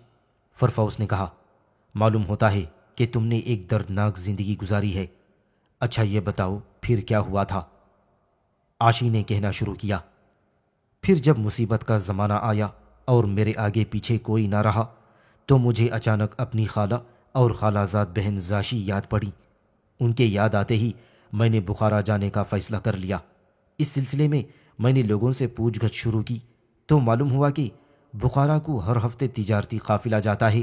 فرفوس نے کہا، معلوم ہوتا ہے کہ تم نے ایک دردناک زندگی گزاری ہے۔ اچھا یہ بتاؤ پھر کیا ہوا تھا؟ عاشی نے کہنا شروع کیا، پھر جب مصیبت کا زمانہ آیا اور میرے آگے پیچھے کوئی نہ رہا تو مجھے اچانک اپنی خالہ اور خالہ زاد بہن زاشی یاد پڑی۔ ان کے یاد آتے ہی میں نے بخارا جانے کا فیصلہ کر لیا۔ اس سلسلے میں میں نے لوگوں سے پوچھ گچھ شروع کی تو معلوم ہوا کہ بخارا کو ہر ہفتے تجارتی قافلہ جاتا ہے،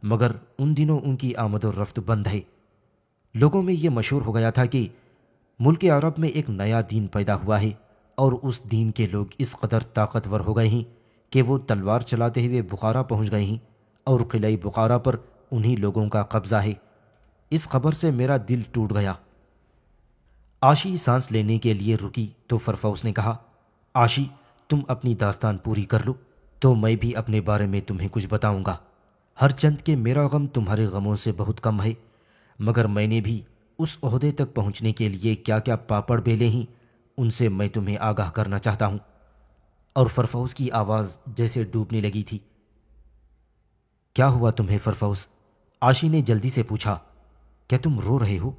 مگر ان دنوں ان کی آمد و رفت بند ہے۔ لوگوں میں یہ مشہور ہو گیا تھا کہ ملک عرب میں ایک نیا دین پیدا ہوا ہے، اور اس دین کے لوگ اس قدر طاقتور ہو گئے ہیں کہ وہ تلوار چلاتے ہوئے بخارا پہنچ گئے ہیں، اور قلعہ بخارا پر انہی لوگوں کا قبضہ ہے۔ اس خبر سے میرا دل ٹوٹ گیا۔ عاشی سانس لینے کے لیے رکی تو فرفوس نے کہا، عاشی تم اپنی داستان پوری کر لو تو میں بھی اپنے بارے میں تمہیں کچھ بتاؤں گا، ہر چند کہ میرا غم تمہارے غموں سے بہت کم ہے، مگر میں نے بھی اس عہدے تک پہنچنے کے لیے کیا کیا پاپڑ بیلے ہیں ان سے میں تمہیں آگاہ کرنا چاہتا ہوں۔ اور فرفوس کی آواز جیسے ڈوبنے لگی تھی۔ کیا ہوا تمہیں فرفوس؟ عاشی نے جلدی سے پوچھا۔ کیا تم رو رہے ہو؟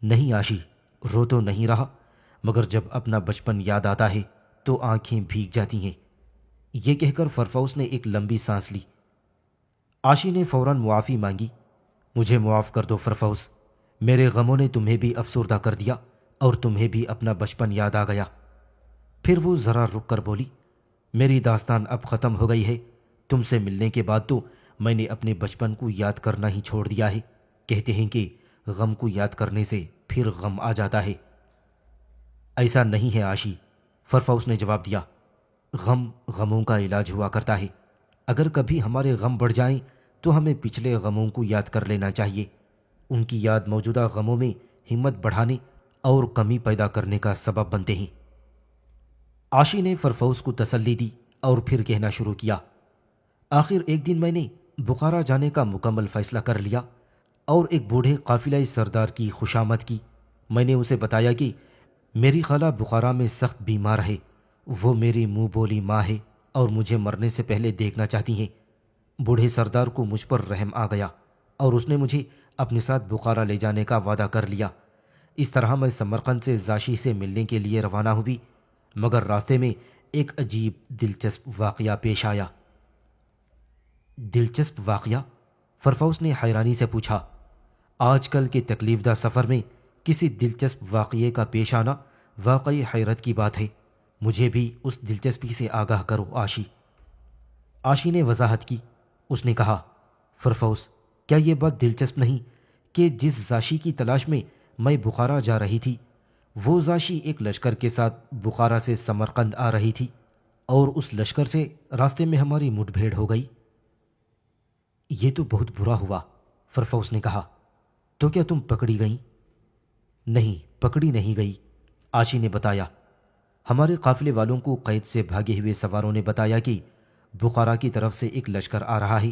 نہیں عاشی، رو تو نہیں رہا، مگر جب اپنا بچپن یاد آتا ہے تو آنکھیں بھیگ جاتی ہیں۔ یہ کہہ کر فرفوس نے ایک لمبی سانس لی۔ عاشی نے فوراً معافی مانگی۔ مجھے معاف کر دو فرفوس، میرے غموں نے تمہیں بھی افسردہ کر دیا اور تمہیں بھی اپنا بچپن یاد آ گیا۔ پھر وہ ذرا رک کر بولی، میری داستان اب ختم ہو گئی ہے، تم سے ملنے کے بعد تو میں نے اپنے بچپن کو یاد کرنا ہی چھوڑ دیا ہے۔ کہتے ہیں کہ غم کو یاد کرنے سے پھر غم آ جاتا ہے۔ ایسا نہیں ہے عاشی، فرفوس نے جواب دیا، غم غموں کا علاج ہوا کرتا ہے۔ اگر کبھی ہمارے غم بڑھ جائیں تو ہمیں پچھلے غموں کو یاد کر لینا چاہیے، ان کی یاد موجودہ غموں میں ہمت بڑھانے اور کمی پیدا کرنے کا سبب بنتے ہیں۔ عاشی نے فرفوس کو تسلی دی اور پھر کہنا شروع کیا، آخر ایک دن میں نے بخارا جانے کا مکمل فیصلہ کر لیا اور ایک بوڑھے قافلہ سردار کی خوشامد کی۔ میں نے اسے بتایا کہ میری خالہ بخارا میں سخت بیمار ہے، وہ میری منہ بولی ماں ہے اور مجھے مرنے سے پہلے دیکھنا چاہتی ہیں۔ بوڑھے سردار کو مجھ پر رحم آ گیا اور اس نے مجھے اپنے ساتھ بخارا لے جانے کا وعدہ کر لیا۔ اس طرح میں سمرقند سے زاشی سے ملنے کے لیے روانہ ہوئی، مگر راستے میں ایک عجیب دلچسپ واقعہ پیش آیا۔ دلچسپ واقعہ؟ فرفوس نے حیرانی سے پوچھا۔ آج کل کے تکلیف دہ سفر میں کسی دلچسپ واقعے کا پیش آنا واقعی حیرت کی بات ہے، مجھے بھی اس دلچسپی سے آگاہ کرو عاشی۔ عاشی نے وضاحت کی۔ اس نے کہا، فرفوس کیا یہ بات دلچسپ نہیں کہ جس زاشی کی تلاش میں میں بخارا جا رہی تھی، وہ زاشی ایک لشکر کے ساتھ بخارا سے سمرقند آ رہی تھی، اور اس لشکر سے راستے میں ہماری مٹ بھیڑ ہو گئی۔ یہ تو بہت برا ہوا، فرفوس نے کہا۔ تو کیا تم پکڑی گئیں؟ نہیں، پکڑی نہیں گئی، عاشی نے بتایا۔ ہمارے قافلے والوں کو قید سے بھاگے ہوئے سواروں نے بتایا کہ بخارا کی طرف سے ایک لشکر آ رہا ہے۔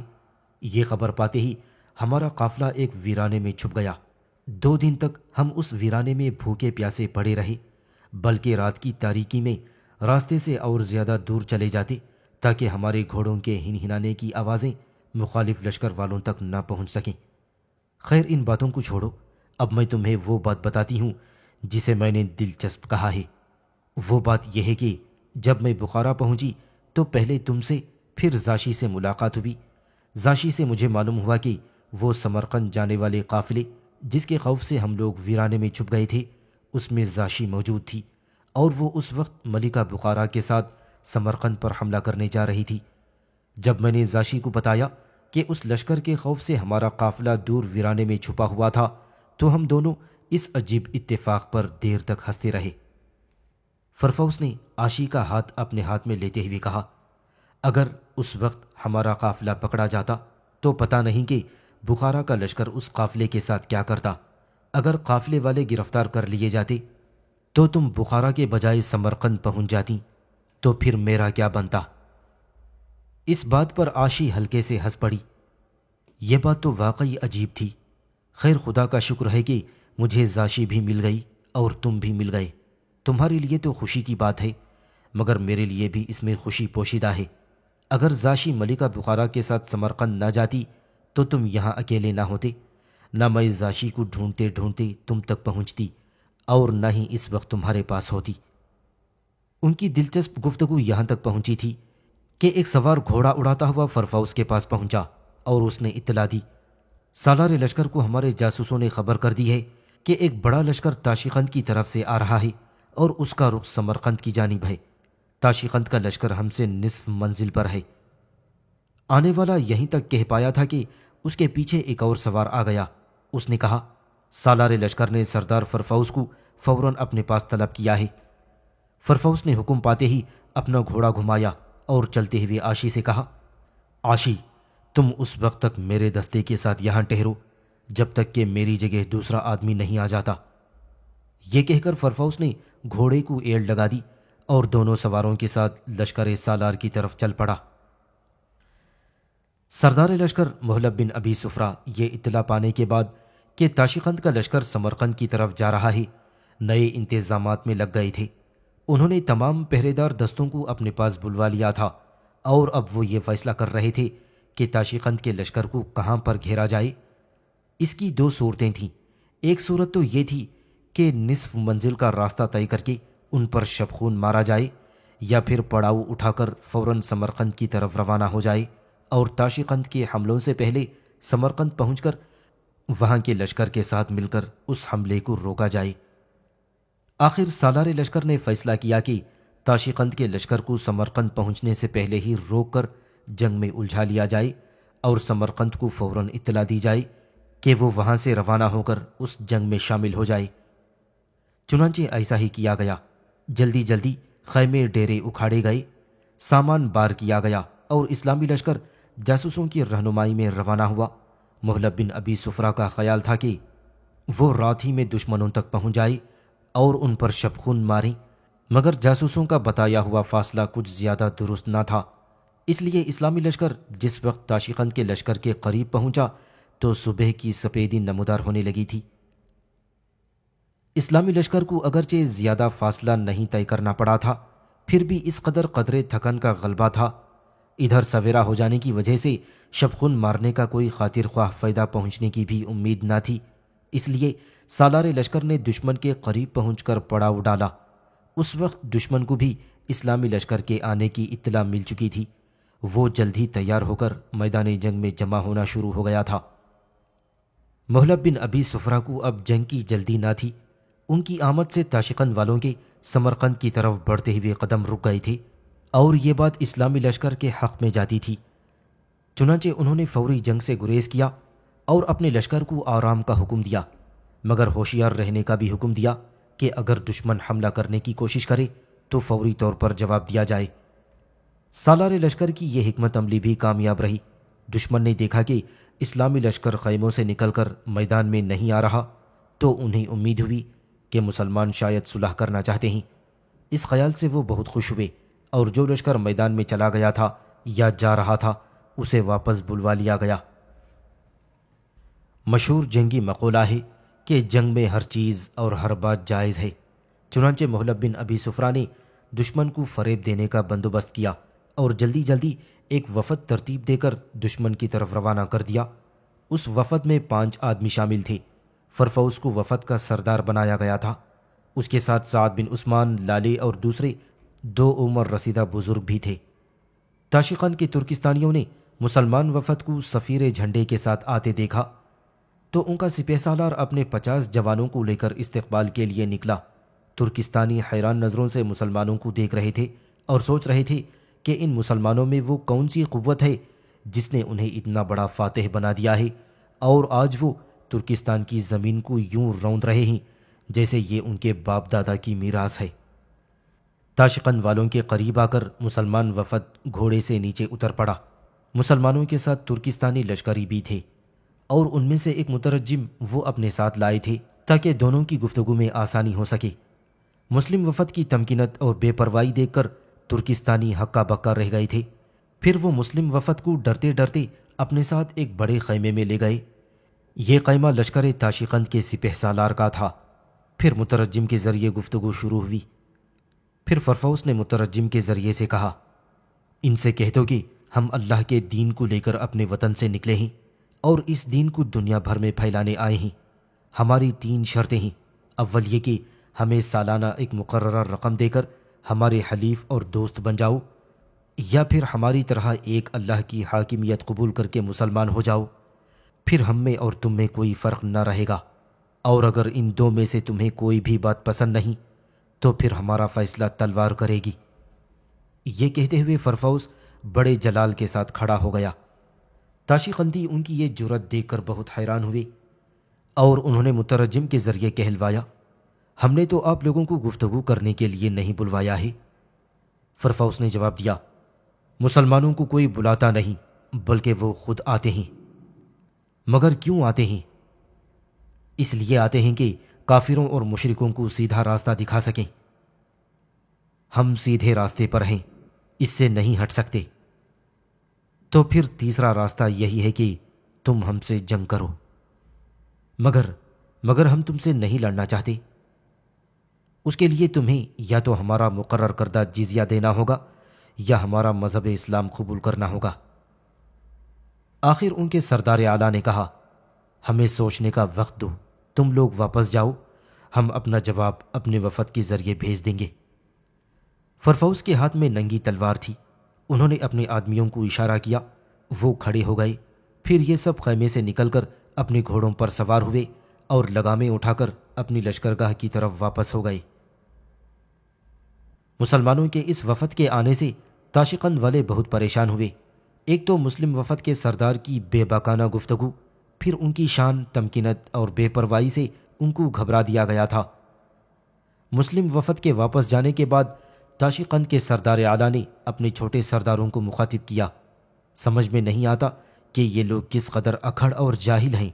یہ خبر پاتے ہی ہمارا قافلہ ایک ویرانے میں چھپ گیا۔ 2 دن تک ہم اس ویرانے میں بھوکے پیاسے پڑے رہے، بلکہ رات کی تاریکی میں راستے سے اور زیادہ دور چلے جاتے تاکہ ہمارے گھوڑوں کے ہنہنانے کی آوازیں مخالف لشکر والوں تک نہ پہنچ سکیں۔ خیر ان باتوں کو چھوڑو، اب میں تمہیں وہ بات بتاتی ہوں جسے میں نے دلچسپ کہا ہے۔ وہ بات یہ ہے کہ جب میں بخارا پہنچی تو پہلے تم سے پھر زاشی سے ملاقات ہوئی۔ زاشی سے مجھے معلوم ہوا کہ وہ سمرقند جانے والے قافلے جس کے خوف سے ہم لوگ ویرانے میں چھپ گئے تھے اس میں زاشی موجود تھی، اور وہ اس وقت ملکہ بخارا کے ساتھ سمرقند پر حملہ کرنے جا رہی تھی۔ جب میں نے زاشی کو بتایا کہ اس لشکر کے خوف سے ہمارا قافلہ دور ویرانے میں چھپا ہوا تھا تو ہم دونوں اس عجیب اتفاق پر دیر تک ہنستے رہے۔ فرفوس نے عاشی کا ہاتھ اپنے ہاتھ میں لیتے ہوئے کہا، اگر اس وقت ہمارا قافلہ پکڑا جاتا تو پتہ نہیں کہ بخارا کا لشکر اس قافلے کے ساتھ کیا کرتا۔ اگر قافلے والے گرفتار کر لیے جاتے تو تم بخارا کے بجائے سمرقند پہنچ جاتی، تو پھر میرا کیا بنتا؟ اس بات پر عاشی ہلکے سے ہنس پڑی۔ یہ بات تو واقعی عجیب تھی۔ خیر خدا کا شکر ہے کہ مجھے زاشی بھی مل گئی اور تم بھی مل گئے۔ تمہارے لیے تو خوشی کی بات ہے، مگر میرے لیے بھی اس میں خوشی پوشیدہ ہے۔ اگر زاشی ملکہ بخارا کے ساتھ سمرقند نہ جاتی تو تم یہاں اکیلے نہ ہوتے، نہ میں زاشی کو ڈھونڈتے ڈھونڈتے تم تک پہنچتی، اور نہ ہی اس وقت تمہارے پاس ہوتی۔ ان کی دلچسپ گفتگو یہاں تک پہنچی تھی کہ ایک سوار گھوڑا اڑاتا ہوا فرفوس کے پاس پہنچا اور اس نے اطلاع دی، سالار لشکر کو ہمارے جاسوسوں نے خبر کر دی ہے کہ ایک بڑا لشکر تاشقند کی طرف سے آ رہا ہے اور اس کا رخ سمرقند کی جانب ہے۔ تاشیقند کا لشکر ہم سے نصف منزل پر ہے۔ آنے والا یہیں تک کہہ پایا تھا کہ اس کے پیچھے ایک اور سوار آ گیا۔ اس نے کہا، سالار لشکر نے سردار فرفوس کو فوراً اپنے پاس طلب کیا ہے۔ فرفوس نے حکم پاتے ہی اپنا گھوڑا گھمایا اور چلتے ہوئے عاشی سے کہا، عاشی، تم اس وقت تک میرے دستے کے ساتھ یہاں ٹھہرو جب تک کہ میری جگہ دوسرا آدمی نہیں آ جاتا۔ یہ کہہ کر فرفوس نے گھوڑے کو ایڑ لگا دی اور دونوں سواروں کے ساتھ لشکر سالار کی طرف چل پڑا۔ سردار لشکر محلب بن ابی سفرہ یہ اطلاع پانے کے بعد کہ تاشیقند کا لشکر سمرقند کی طرف جا رہا ہے، نئے انتظامات میں لگ گئے تھے۔ انہوں نے تمام پہرے دار دستوں کو اپنے پاس بلوا لیا تھا اور اب وہ یہ فیصلہ کر رہے تھے کہ تاشیقند کے لشکر کو کہاں پر گھیرا جائے۔ اس کی دو صورتیں تھیں۔ ایک صورت تو یہ تھی کہ نصف منزل کا راستہ طے کر کے ان پر شبخون مارا جائے، یا پھر پڑاؤ اٹھا کر فوراً سمرقند کی طرف روانہ ہو جائے اور تاشیقند کے حملوں سے پہلے سمرقند پہنچ کر وہاں کے لشکر کے ساتھ مل کر اس حملے کو روکا جائے۔ آخر سالار لشکر نے فیصلہ کیا کہ تاشیقند کے لشکر کو سمرقند پہنچنے سے پہلے ہی روک کر جنگ میں الجھا لیا جائے اور سمرقند کو فوراً اطلاع دی جائے کہ وہ وہاں سے روانہ ہو کر اس جنگ میں شامل ہو جائے۔ چنانچہ ایسا ہی کیا گیا۔ جلدی جلدی خیمے ڈیرے اکھاڑے گئے، سامان بار کیا گیا اور اسلامی لشکر جاسوسوں کی رہنمائی میں روانہ ہوا۔ محلب بن ابی سفرہ کا خیال تھا کہ وہ رات ہی میں دشمنوں تک پہنچ جائے اور ان پر شبخون ماریں، مگر جاسوسوں کا بتایا ہوا فاصلہ کچھ زیادہ درست نہ تھا۔ اس لیے اسلامی لشکر جس وقت تاشیقند کے لشکر کے قریب پہنچا تو صبح کی سپیدی نمودار ہونے لگی تھی۔ اسلامی لشکر کو اگرچہ زیادہ فاصلہ نہیں طے کرنا پڑا تھا، پھر بھی اس قدرے تھکن کا غلبہ تھا۔ ادھر سویرا ہو جانے کی وجہ سے شبخون مارنے کا کوئی خاطر خواہ فائدہ پہنچنے کی بھی امید نہ تھی۔ اس لیے سالار لشکر نے دشمن کے قریب پہنچ کر پڑاؤ ڈالا۔ اس وقت دشمن کو بھی اسلامی لشکر کے آنے کی اطلاع مل چکی تھی۔ وہ جلد ہی تیار ہو کر میدان جنگ میں جمع ہونا شروع ہو گیا تھا۔ محلب بن ابی سفرہ کو اب جنگ کی جلدی نہ تھی۔ ان کی آمد سے تاشیقند والوں کے سمرقند کی طرف بڑھتے ہوئے قدم رک گئے تھے اور یہ بات اسلامی لشکر کے حق میں جاتی تھی۔ چنانچہ انہوں نے فوری جنگ سے گریز کیا اور اپنے لشکر کو آرام کا حکم دیا، مگر ہوشیار رہنے کا بھی حکم دیا کہ اگر دشمن حملہ کرنے کی کوشش کرے تو فوری طور پر جواب دیا جائے۔ سالار لشکر کی یہ حکمت عملی بھی کامیاب رہی۔ دشمن نے دیکھا کہ اسلامی لشکر خیموں سے نکل کر میدان میں نہیں آ رہا تو انہیں امید ہوئی کہ مسلمان شاید صلح کرنا چاہتے ہیں۔ اس خیال سے وہ بہت خوش ہوئے اور جو لشکر میدان میں چلا گیا تھا یا جا رہا تھا اسے واپس بلوا لیا گیا۔ مشہور جنگی مقولہ ہے کہ جنگ میں ہر چیز اور ہر بات جائز ہے۔ چنانچہ محلب بن ابی سفرہ نے دشمن کو فریب دینے کا بندوبست کیا اور جلدی جلدی ایک وفد ترتیب دے کر دشمن کی طرف روانہ کر دیا۔ اس وفد میں 5 آدمی شامل تھے۔ فرفوس کو وفد کا سردار بنایا گیا تھا۔ اس کے ساتھ سعد بن عثمان، لالے اور دوسرے 2 عمر رسیدہ بزرگ بھی تھے۔ تاشیقند کے ترکستانیوں نے مسلمان وفد کو سفیر جھنڈے کے ساتھ آتے دیکھا تو ان کا سپہ سالار اپنے 50 جوانوں کو لے کر استقبال کے لیے نکلا۔ ترکستانی حیران نظروں سے مسلمانوں کو دیکھ رہے تھے اور سوچ رہے تھے کہ ان مسلمانوں میں وہ کون سی قوت ہے جس نے انہیں اتنا بڑا فاتح بنا دیا ہے اور آج وہ ترکستان کی زمین کو یوں روند رہے ہیں جیسے یہ ان کے باپ دادا کی میراث ہے۔ تاشیقند والوں کے قریب آ کر مسلمان وفد گھوڑے سے نیچے اتر پڑا۔ مسلمانوں کے ساتھ ترکستانی لشکری بھی تھے اور ان میں سے ایک مترجم وہ اپنے ساتھ لائے تھے تاکہ دونوں کی گفتگو میں آسانی ہو سکے۔ مسلم وفد کی تمکینت اور بے پرواہی دیکھ کر ترکستانی ہکا بکا رہ گئے تھے۔ پھر وہ مسلم وفد کو ڈرتے ڈرتے اپنے ساتھ ایک بڑے خیمے میں لے گئے۔ یہ خیمہ لشکر تاشیقند کے سپہ سالار کا تھا۔ پھر مترجم کے ذریعے گفتگو شروع ہوئی۔ پھر فرفوس نے مترجم کے ذریعے سے کہا، ان سے کہہ دو کہ ہم اللہ کے دین کو لے کر اپنے وطن سے نکلے ہیں اور اس دین کو دنیا بھر میں پھیلانے آئے ہیں۔ ہماری 3 شرطیں ہیں۔ اول یہ کہ ہمیں سالانہ ایک مقررہ رقم دے کر ہمارے حلیف اور دوست بن جاؤ، یا پھر ہماری طرح ایک اللہ کی حاکمیت قبول کر کے مسلمان ہو جاؤ، پھر ہم میں اور تم میں کوئی فرق نہ رہے گا، اور اگر ان 2 میں سے تمہیں کوئی بھی بات پسند نہیں تو پھر ہمارا فیصلہ تلوار کرے گی۔ یہ کہتے ہوئے فرفوس بڑے جلال کے ساتھ کھڑا ہو گیا۔ تاشقندی ان کی یہ جرأت دیکھ کر بہت حیران ہوئے اور انہوں نے مترجم کے ذریعے کہلوایا، ہم نے تو آپ لوگوں کو گفتگو کرنے کے لیے نہیں بلوایا ہے۔ فرفوس نے جواب دیا، مسلمانوں کو کوئی بلاتا نہیں بلکہ وہ خود آتے ہیں۔ مگر کیوں آتے ہیں؟ اس لیے آتے ہیں کہ کافروں اور مشرکوں کو سیدھا راستہ دکھا سکیں۔ ہم سیدھے راستے پر ہیں، اس سے نہیں ہٹ سکتے۔ تو پھر تیسرا راستہ یہی ہے کہ تم ہم سے جنگ کرو، مگر ہم تم سے نہیں لڑنا چاہتے۔ اس کے لیے تمہیں یا تو ہمارا مقرر کردہ جزیہ دینا ہوگا یا ہمارا مذہب اسلام قبول کرنا ہوگا۔ آخر ان کے سردار اعلیٰ نے کہا، ہمیں سوچنے کا وقت دو، تم لوگ واپس جاؤ، ہم اپنا جواب اپنے وفد کے ذریعے بھیج دیں گے۔ فرفوس کے ہاتھ میں ننگی تلوار تھی۔ انہوں نے اپنے آدمیوں کو اشارہ کیا، وہ کھڑے ہو گئے۔ پھر یہ سب خیمے سے نکل کر اپنے گھوڑوں پر سوار ہوئے اور لگامیں اٹھا کر اپنی لشکرگاہ کی طرف واپس ہو گئے۔ مسلمانوں کے اس وفد کے آنے سے تاشقند والے بہت پریشان ہوئے۔ ایک تو مسلم وفد کے سردار کی بے باکانہ گفتگو، پھر ان کی شان، تمکینت اور بے پرواہی سے ان کو گھبرا دیا گیا تھا۔ مسلم وفد کے واپس جانے کے بعد تاشقند کے سردار اعلیٰ نے اپنے چھوٹے سرداروں کو مخاطب کیا، سمجھ میں نہیں آتا کہ یہ لوگ کس قدر اکھڑ اور جاہل ہیں،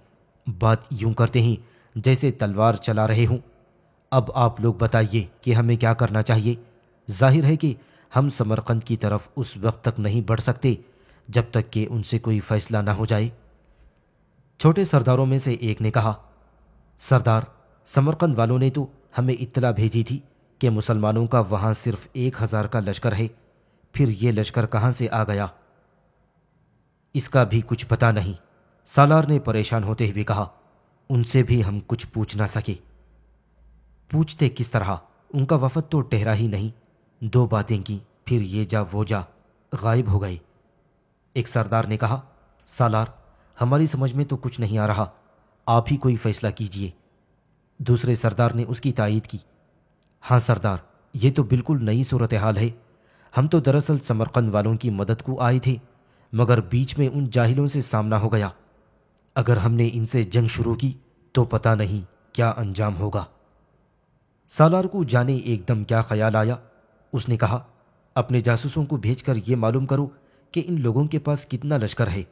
بات یوں کرتے ہیں جیسے تلوار چلا رہے ہوں۔ اب آپ لوگ بتائیے کہ ہمیں کیا کرنا چاہیے؟ ظاہر ہے کہ ہم سمرقند کی طرف اس وقت تک نہیں بڑھ سکتے جب تک کہ ان سے کوئی فیصلہ نہ ہو جائے۔ چھوٹے سرداروں میں سے ایک نے کہا، سردار، سمرقند والوں نے تو ہمیں اطلاع بھیجی تھی کہ مسلمانوں کا وہاں صرف 1000 کا لشکر ہے، پھر یہ لشکر کہاں سے آ گیا؟ اس کا بھی کچھ پتہ نہیں، سالار نے پریشان ہوتے ہوئے کہا۔ ان سے بھی ہم کچھ پوچھ نہ سکے۔ پوچھتے کس طرح؟ ان کا وفد تو ٹہرا ہی نہیں، 2 باتیں کی، پھر یہ جا وہ جا، غائب ہو گئے۔ ایک سردار نے کہا، سالار، ہماری سمجھ میں تو کچھ نہیں آ رہا، آپ ہی کوئی فیصلہ کیجئے۔ دوسرے سردار نے اس کی تائید کی، ہاں سردار، یہ تو بالکل نئی صورتحال ہے۔ ہم تو دراصل سمرقند والوں کی مدد کو آئے تھے، مگر بیچ میں ان جاہلوں سے سامنا ہو گیا۔ اگر ہم نے ان سے جنگ شروع کی تو پتہ نہیں کیا انجام ہوگا۔ سالار کو جانے ایک دم کیا خیال آیا۔ اس نے کہا، اپنے جاسوسوں کو بھیج کر یہ معلوم کرو کہ ان لوگوں کے پاس کتنا لشکر ہے۔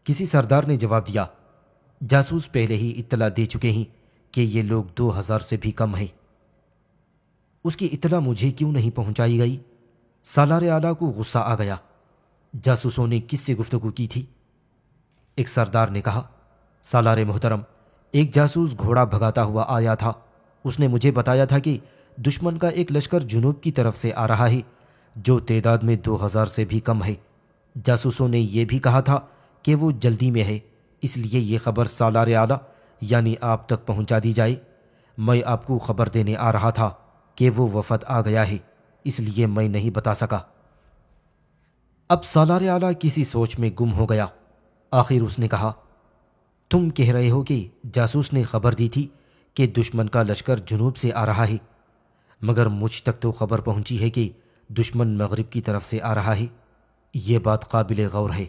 کسی سردار نے جواب دیا، جاسوس پہلے ہی اطلاع دے چکے ہیں کہ یہ لوگ 2000 سے بھی کم ہیں۔ اس کی اطلاع مجھے کیوں نہیں پہنچائی گئی؟ سالار اعلیٰ کو غصہ آ گیا۔ جاسوسوں نے کس سے گفتگو کی تھی؟ ایک سردار نے کہا، سالار محترم، ایک جاسوس گھوڑا بھگاتا ہوا آیا تھا۔ اس نے مجھے بتایا تھا کہ دشمن کا ایک لشکر جنوب کی طرف سے آ رہا ہے جو تعداد میں 2000 سے بھی کم ہے۔ جاسوسوں نے یہ بھی کہا تھا کہ وہ جلدی میں ہے، اس لیے یہ خبر سالار اعلیٰ یعنی آپ تک پہنچا دی جائے۔ میں آپ کو خبر دینے آ رہا تھا کہ وہ وفد آ گیا ہے، اس لیے میں نہیں بتا سکا۔ اب سالار اعلیٰ کسی سوچ میں گم ہو گیا۔ آخر اس نے کہا، تم کہہ رہے ہو کہ جاسوس نے خبر دی تھی کہ دشمن کا لشکر جنوب سے آ رہا ہے، مگر مجھ تک تو خبر پہنچی ہے کہ دشمن مغرب کی طرف سے آ رہا ہے۔ یہ بات قابل غور ہے۔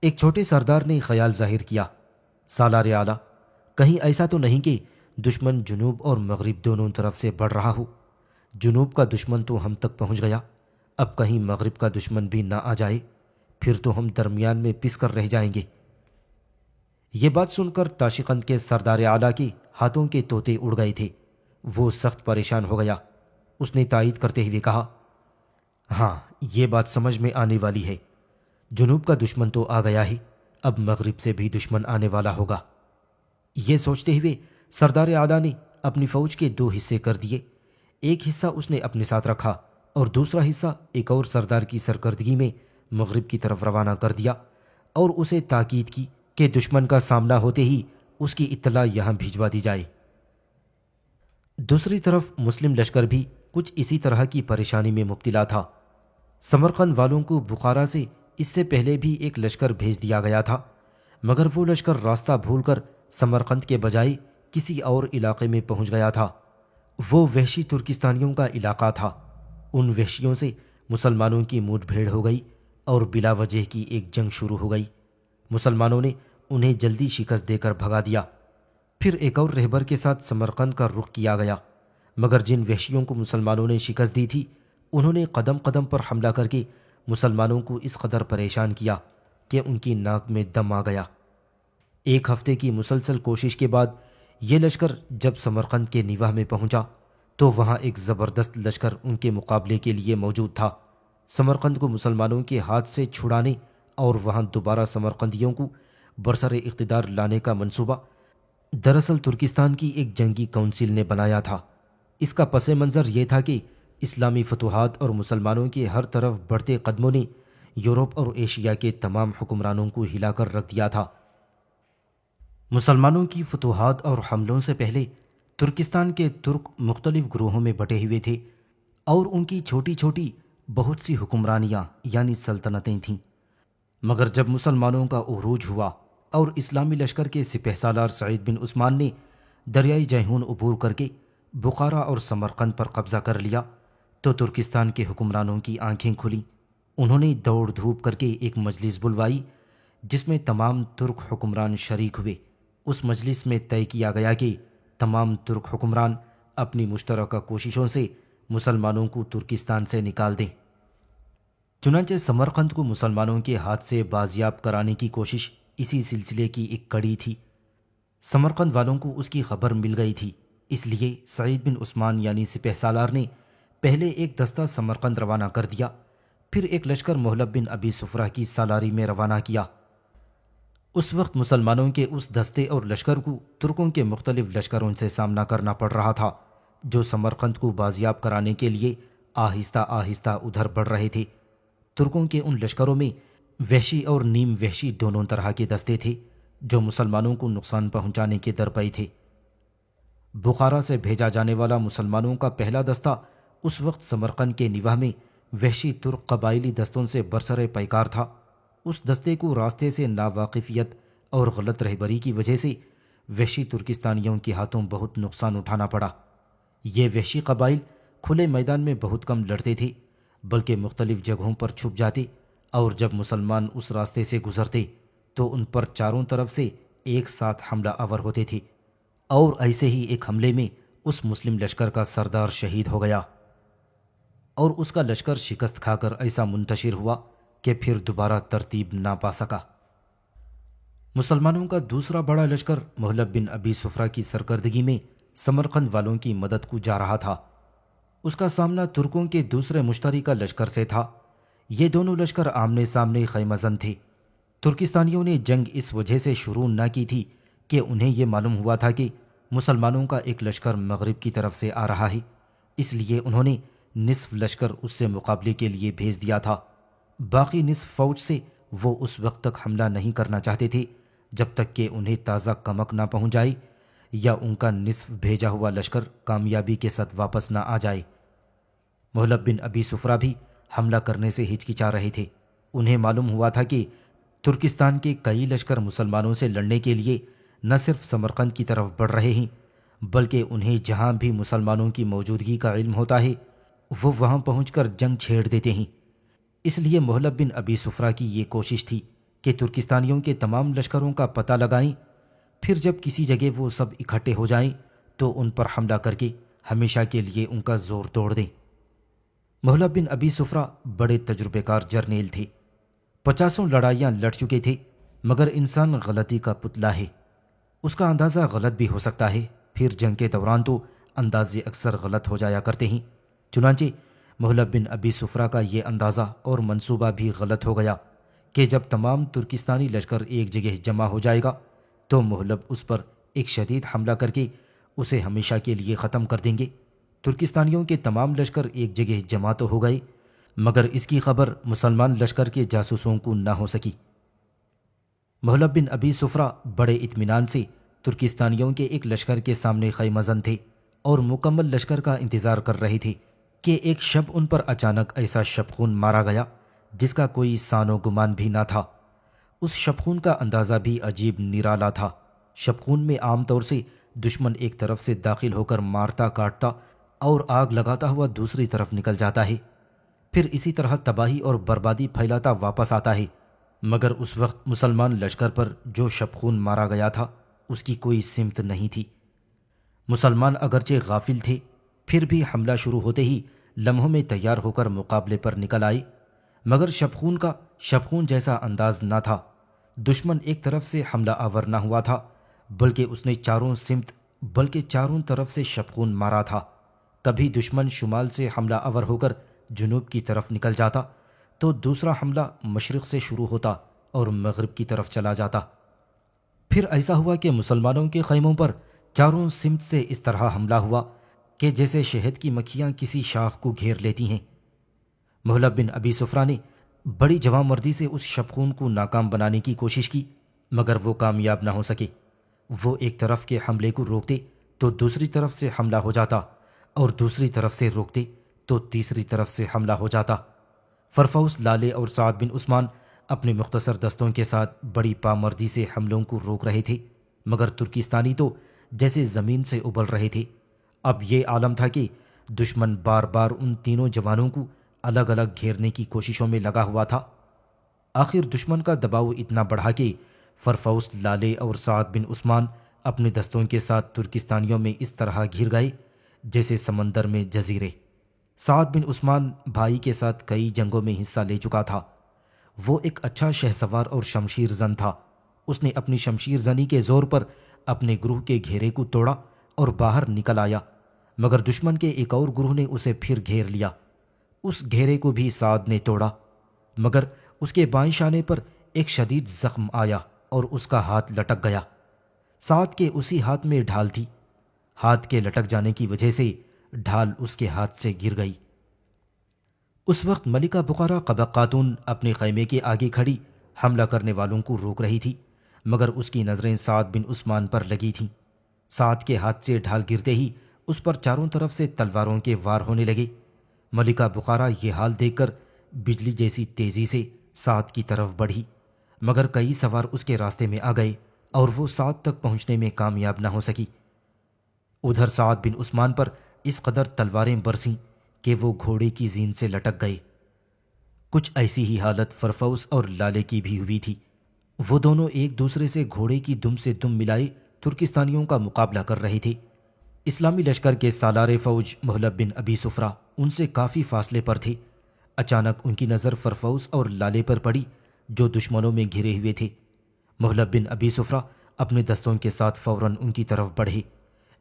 ایک چھوٹے سردار نے خیال ظاہر کیا، سالار اعلیٰ، کہیں ایسا تو نہیں کہ دشمن جنوب اور مغرب دونوں طرف سے بڑھ رہا ہو؟ جنوب کا دشمن تو ہم تک پہنچ گیا، اب کہیں مغرب کا دشمن بھی نہ آ جائے، پھر تو ہم درمیان میں پس کر رہ جائیں گے۔ یہ بات سن کر تاشقند کے سردار اعلیٰ کے ہاتھوں کے طوطے اڑ گئے تھے۔ وہ سخت پریشان ہو گیا۔ اس نے تائید کرتے ہوئے کہا، ہاں، یہ بات سمجھ میں آنے والی ہے۔ جنوب کا دشمن تو آ گیا ہے، اب مغرب سے بھی دشمن آنے والا ہوگا۔ یہ سوچتے ہوئے سردار اعلیٰ نے اپنی فوج کے 2 حصے کر دیے۔ ایک حصہ اس نے اپنے ساتھ رکھا اور دوسرا حصہ ایک اور سردار کی سرکردگی میں مغرب کی طرف روانہ کر دیا اور اسے تاکید کی کہ دشمن کا سامنا ہوتے ہی اس کی اطلاع یہاں بھجوا دی جائے۔ دوسری طرف مسلم لشکر بھی کچھ اسی طرح کی پریشانی میں مبتلا تھا۔ سمرقند والوں کو بخارا سے اس سے پہلے بھی ایک لشکر بھیج دیا گیا تھا، مگر وہ لشکر راستہ بھول کر سمرقند کے بجائے کسی اور علاقے میں پہنچ گیا تھا۔ وہ وحشی ترکستانیوں کا علاقہ تھا۔ ان وحشیوں سے مسلمانوں کی موٹ بھیڑ ہو گئی اور بلا وجہ کی ایک جنگ شروع ہو گئی۔ مسلمانوں نے انہیں جلدی شکست دے کر بھگا دیا۔ پھر ایک اور رہبر کے ساتھ سمرقند کا رخ کیا گیا، مگر جن وحشیوں کو مسلمانوں نے شکست دی تھی انہوں نے قدم قدم پر حملہ کر کے مسلمانوں کو اس قدر پریشان کیا کہ ان کی ناک میں دم آ گیا۔ ایک ہفتے کی مسلسل کوشش کے بعد یہ لشکر جب سمرقند کے نیواہ میں پہنچا تو وہاں ایک زبردست لشکر ان کے مقابلے کے لیے موجود تھا۔ سمرقند کو مسلمانوں کے ہاتھ سے چھڑانے اور وہاں دوبارہ سمرقندیوں کو برسر اقتدار لانے کا منصوبہ دراصل ترکستان کی ایک جنگی کونسل نے بنایا تھا۔ اس کا پس منظر یہ تھا کہ اسلامی فتوحات اور مسلمانوں کے ہر طرف بڑھتے قدموں نے یورپ اور ایشیا کے تمام حکمرانوں کو ہلا کر رکھ دیا تھا۔ مسلمانوں کی فتوحات اور حملوں سے پہلے ترکستان کے ترک مختلف گروہوں میں بٹے ہوئے تھے اور ان کی چھوٹی چھوٹی بہت سی حکمرانیاں یعنی سلطنتیں تھیں، مگر جب مسلمانوں کا عروج ہوا اور اسلامی لشکر کے سپہ سالار سعید بن عثمان نے دریائے جیحون عبور کر کے بخارا اور سمرقند پر قبضہ کر لیا تو ترکستان کے حکمرانوں کی آنکھیں کھلیں۔ انہوں نے دوڑ دھوپ کر کے ایک مجلس بلوائی جس میں تمام ترک حکمران شریک ہوئے۔ اس مجلس میں طے کیا گیا کہ تمام ترک حکمران اپنی مشترکہ کوششوں سے مسلمانوں کو ترکستان سے نکال دیں۔ چنانچہ سمرقند کو مسلمانوں کے ہاتھ سے بازیاب کرانے کی کوشش اسی سلسلے کی ایک کڑی تھی۔ سمرقند والوں کو اس کی خبر مل گئی تھی، اس لیے سعید بن عثمان یعنی سپہ سالار نے پہلے ایک دستہ سمرقند روانہ کر دیا، پھر ایک لشکر محلب بن ابی صفرہ کی سالاری میں روانہ کیا۔ اس وقت مسلمانوں کے اس دستے اور لشکر کو ترکوں کے مختلف لشکروں سے سامنا کرنا پڑ رہا تھا جو سمرقند کو بازیاب کرانے کے لیے آہستہ آہستہ ادھر بڑھ رہے تھے۔ ترکوں کے ان لشکروں میں وحشی اور نیم وحشی دونوں طرح کے دستے تھے جو مسلمانوں کو نقصان پہنچانے کے درپے تھے۔ بخارا سے بھیجا جانے والا مسلمانوں کا پہلا دستہ اس وقت سمرقند کے نیواہ میں وحشی ترک قبائلی دستوں سے برسر پیکار تھا۔ اس دستے کو راستے سے ناواقفیت اور غلط رہبری کی وجہ سے وحشی ترکستانیوں کے ہاتھوں بہت نقصان اٹھانا پڑا۔ یہ وحشی قبائل کھلے میدان میں بہت کم لڑتے تھے، بلکہ مختلف جگہوں پر چھپ جاتے، اور جب مسلمان اس راستے سے گزرتے تو ان پر چاروں طرف سے ایک ساتھ حملہ آور ہوتے تھے، اور ایسے ہی ایک حملے میں اس مسلم لشکر کا سردار شہید ہو گیا اور اس کا لشکر شکست کھا کر ایسا منتشر ہوا کہ پھر دوبارہ ترتیب نہ پا سکا۔ مسلمانوں کا دوسرا بڑا لشکر محلب بن ابی صفرہ کی سرکردگی میں سمرقند والوں کی مدد کو جا رہا تھا۔ اس کا سامنا ترکوں کے دوسرے مشترکہ لشکر سے تھا۔ یہ دونوں لشکر آمنے سامنے خیمہ زن تھے۔ ترکستانیوں نے جنگ اس وجہ سے شروع نہ کی تھی کہ انہیں یہ معلوم ہوا تھا کہ مسلمانوں کا ایک لشکر مغرب کی طرف سے آ رہا ہے، اس لیے انہوں نے نصف لشکر اس سے مقابلے کے لیے بھیج دیا تھا۔ باقی نصف فوج سے وہ اس وقت تک حملہ نہیں کرنا چاہتے تھے جب تک کہ انہیں تازہ کمک نہ پہنچ جائے یا ان کا نصف بھیجا ہوا لشکر کامیابی کے ساتھ واپس نہ آ جائے۔ محلب بن ابی صفرہ بھی حملہ کرنے سے ہچکچا رہے تھے۔ انہیں معلوم ہوا تھا کہ ترکستان کے کئی لشکر مسلمانوں سے لڑنے کے لیے نہ صرف سمرقند کی طرف بڑھ رہے ہیں، بلکہ انہیں جہاں بھی مسلمانوں کی موجودگی کا علم ہوتا ہے وہ وہاں پہنچ کر جنگ چھیڑ دیتے ہیں۔ اس لیے محلب بن ابی صفرہ کی یہ کوشش تھی کہ ترکستانیوں کے تمام لشکروں کا پتہ لگائیں، پھر جب کسی جگہ وہ سب اکٹھے ہو جائیں تو ان پر حملہ کر کے ہمیشہ کے لیے ان کا زور توڑ دیں۔ محلب بن ابی صفرہ بڑے تجربے کار جرنیل تھے، 50 لڑائیاں لڑ چکے تھے، مگر انسان غلطی کا پتلا ہے، اس کا اندازہ غلط بھی ہو سکتا ہے، پھر جنگ کے دوران تو اندازے اکثر غلط ہو جایا کرتے ہیں۔ چنانچہ محلب بن ابی صفرہ کا یہ اندازہ اور منصوبہ بھی غلط ہو گیا کہ جب تمام ترکستانی لشکر ایک جگہ جمع ہو جائے گا تو محلب اس پر ایک شدید حملہ کر کے اسے ہمیشہ کے لیے ختم کر دیں گے۔ ترکستانیوں کے تمام لشکر ایک جگہ جمع تو ہو گئے، مگر اس کی خبر مسلمان لشکر کے جاسوسوں کو نہ ہو سکی۔ محلب بن ابی صفرہ بڑے اطمینان سے ترکستانیوں کے ایک لشکر کے سامنے خیمہ زن تھے اور مکمل لشکر کا انتظار کر رہے تھے کہ ایک شب ان پر اچانک ایسا شبخون مارا گیا جس کا کوئی سان و گمان بھی نہ تھا۔ اس شبخون کا اندازہ بھی عجیب نرالا تھا۔ شبخون میں عام طور سے دشمن ایک طرف سے داخل ہو کر مارتا کاٹتا اور آگ لگاتا ہوا دوسری طرف نکل جاتا ہے۔ پھر اسی طرح تباہی اور بربادی پھیلاتا واپس آتا ہے، مگر اس وقت مسلمان لشکر پر جو شبخون مارا گیا تھا اس کی کوئی سمت نہیں تھی۔ مسلمان اگرچہ غافل تھے، پھر بھی حملہ شروع ہوتے ہی لمحوں میں تیار ہو کر مقابلے پر نکل آئے، مگر شبخون کا شبخون جیسا انداز نہ تھا۔ دشمن ایک طرف سے حملہ آور نہ ہوا تھا، بلکہ اس نے چاروں طرف سے شبخون مارا تھا۔ کبھی دشمن شمال سے حملہ آور ہو کر جنوب کی طرف نکل جاتا تو دوسرا حملہ مشرق سے شروع ہوتا اور مغرب کی طرف چلا جاتا۔ پھر ایسا ہوا کہ مسلمانوں کے خیموں پر چاروں سمت سے اس طرح حملہ ہوا کہ جیسے شہد کی مکھیاں کسی شاخ کو گھیر لیتی ہیں۔ محلب بن ابی سفرہ نے بڑی جواں مردی سے اس شبخون کو ناکام بنانے کی کوشش کی، مگر وہ کامیاب نہ ہو سکے۔ وہ ایک طرف کے حملے کو روکتے تو دوسری طرف سے حملہ ہو جاتا، اور دوسری طرف سے روکتے تو تیسری طرف سے حملہ ہو جاتا۔ فرفوس، لالے اور سعد بن عثمان اپنے مختصر دستوں کے ساتھ بڑی پامردی سے حملوں کو روک رہے تھے، مگر ترکستانی تو جیسے زمین سے ابل رہے تھے۔ اب یہ عالم تھا کہ دشمن بار بار ان تینوں جوانوں کو الگ الگ گھیرنے کی کوششوں میں لگا ہوا تھا۔ آخر دشمن کا دباؤ اتنا بڑھا کہ فرفوس، لالے اور سعد بن عثمان اپنے دستوں کے ساتھ ترکستانیوں میں اس طرح گھر گئے جیسے سمندر میں جزیرے۔ سعد بن عثمان بھائی کے ساتھ کئی جنگوں میں حصہ لے چکا تھا۔ وہ ایک اچھا شہسوار اور شمشیر زن تھا۔ اس نے اپنی شمشیر زنی کے زور پر اپنے گروہ کے گھیرے کو توڑا اور باہر نکل آیا، مگر دشمن کے ایک اور گروہ نے اسے پھر گھیر لیا۔ اس گھیرے کو بھی سعد نے توڑا، مگر اس کے بائیں شانے پر ایک شدید زخم آیا اور اس کا ہاتھ لٹک گیا۔ سعد کے اسی ہاتھ میں ڈھال تھی۔ ہاتھ کے لٹک جانے کی وجہ سے ڈھال اس کے ہاتھ سے گر گئی۔ اس وقت ملکہ بخارا قبق خاتون اپنے خیمے کے آگے کھڑی حملہ کرنے والوں کو روک رہی تھی، مگر اس کی نظریں سعد بن عثمان پر لگی تھیں۔ سعد کے ہاتھ سے ڈھال گرتے ہی اس پر چاروں طرف سے تلواروں کے وار ہونے لگے۔ ملکہ بخارا یہ حال دیکھ کر بجلی جیسی تیزی سے سعد کی طرف بڑھی، مگر کئی سوار اس کے راستے میں آ گئے اور وہ سعد تک پہنچنے میں کامیاب نہ ہو سکی۔ ادھر سعد بن عثمان پر اس قدر تلواریں برسیں کہ وہ گھوڑے کی زین سے لٹک گئے۔ کچھ ایسی ہی حالت فرفوس اور لالے کی بھی ہوئی تھی۔ وہ دونوں ایک دوسرے سے گھوڑے کی دم سے دم ملائے ترکستانیوں کا مقابلہ کر رہے تھے۔ اسلامی لشکر کے سالار فوج محلب بن ابی سفرہ ان سے کافی فاصلے پر تھے۔ اچانک ان کی نظر فرفوس اور لالے پر پڑی جو دشمنوں میں گھرے ہوئے تھے۔ محلب بن ابی سفرہ اپنے دستوں کے ساتھ فوراً ان کی طرف بڑھے،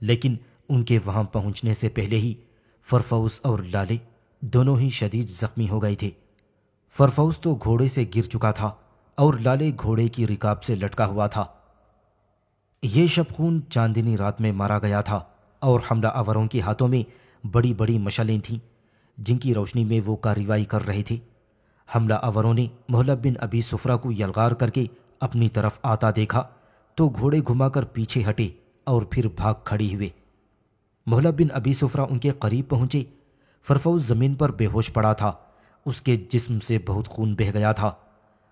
لیکن ان کے وہاں پہنچنے سے پہلے ہی فرفوس اور لالے دونوں ہی شدید زخمی ہو گئے تھے۔ فرفوس تو گھوڑے سے گر چکا تھا اور لالے گھوڑے کی رکاب سے لٹکا ہوا تھا۔ یہ شبخون چاندنی رات میں مارا گیا تھا اور حملہ آوروں کے ہاتھوں میں بڑی بڑی مشعلیں تھیں جن کی روشنی میں وہ کارروائی کر رہے تھے۔ حملہ آوروں نے محلب بن ابی سفرہ کو یلغار کر کے اپنی طرف آتا دیکھا تو گھوڑے گھما کر پیچھے ہٹے اور پھر بھاگ کھڑی ہوئے۔ محلب بن ابی سفرہ ان کے قریب پہنچے۔ فرفوس زمین پر بے ہوش پڑا تھا، اس کے جسم سے بہت خون بہہ گیا تھا۔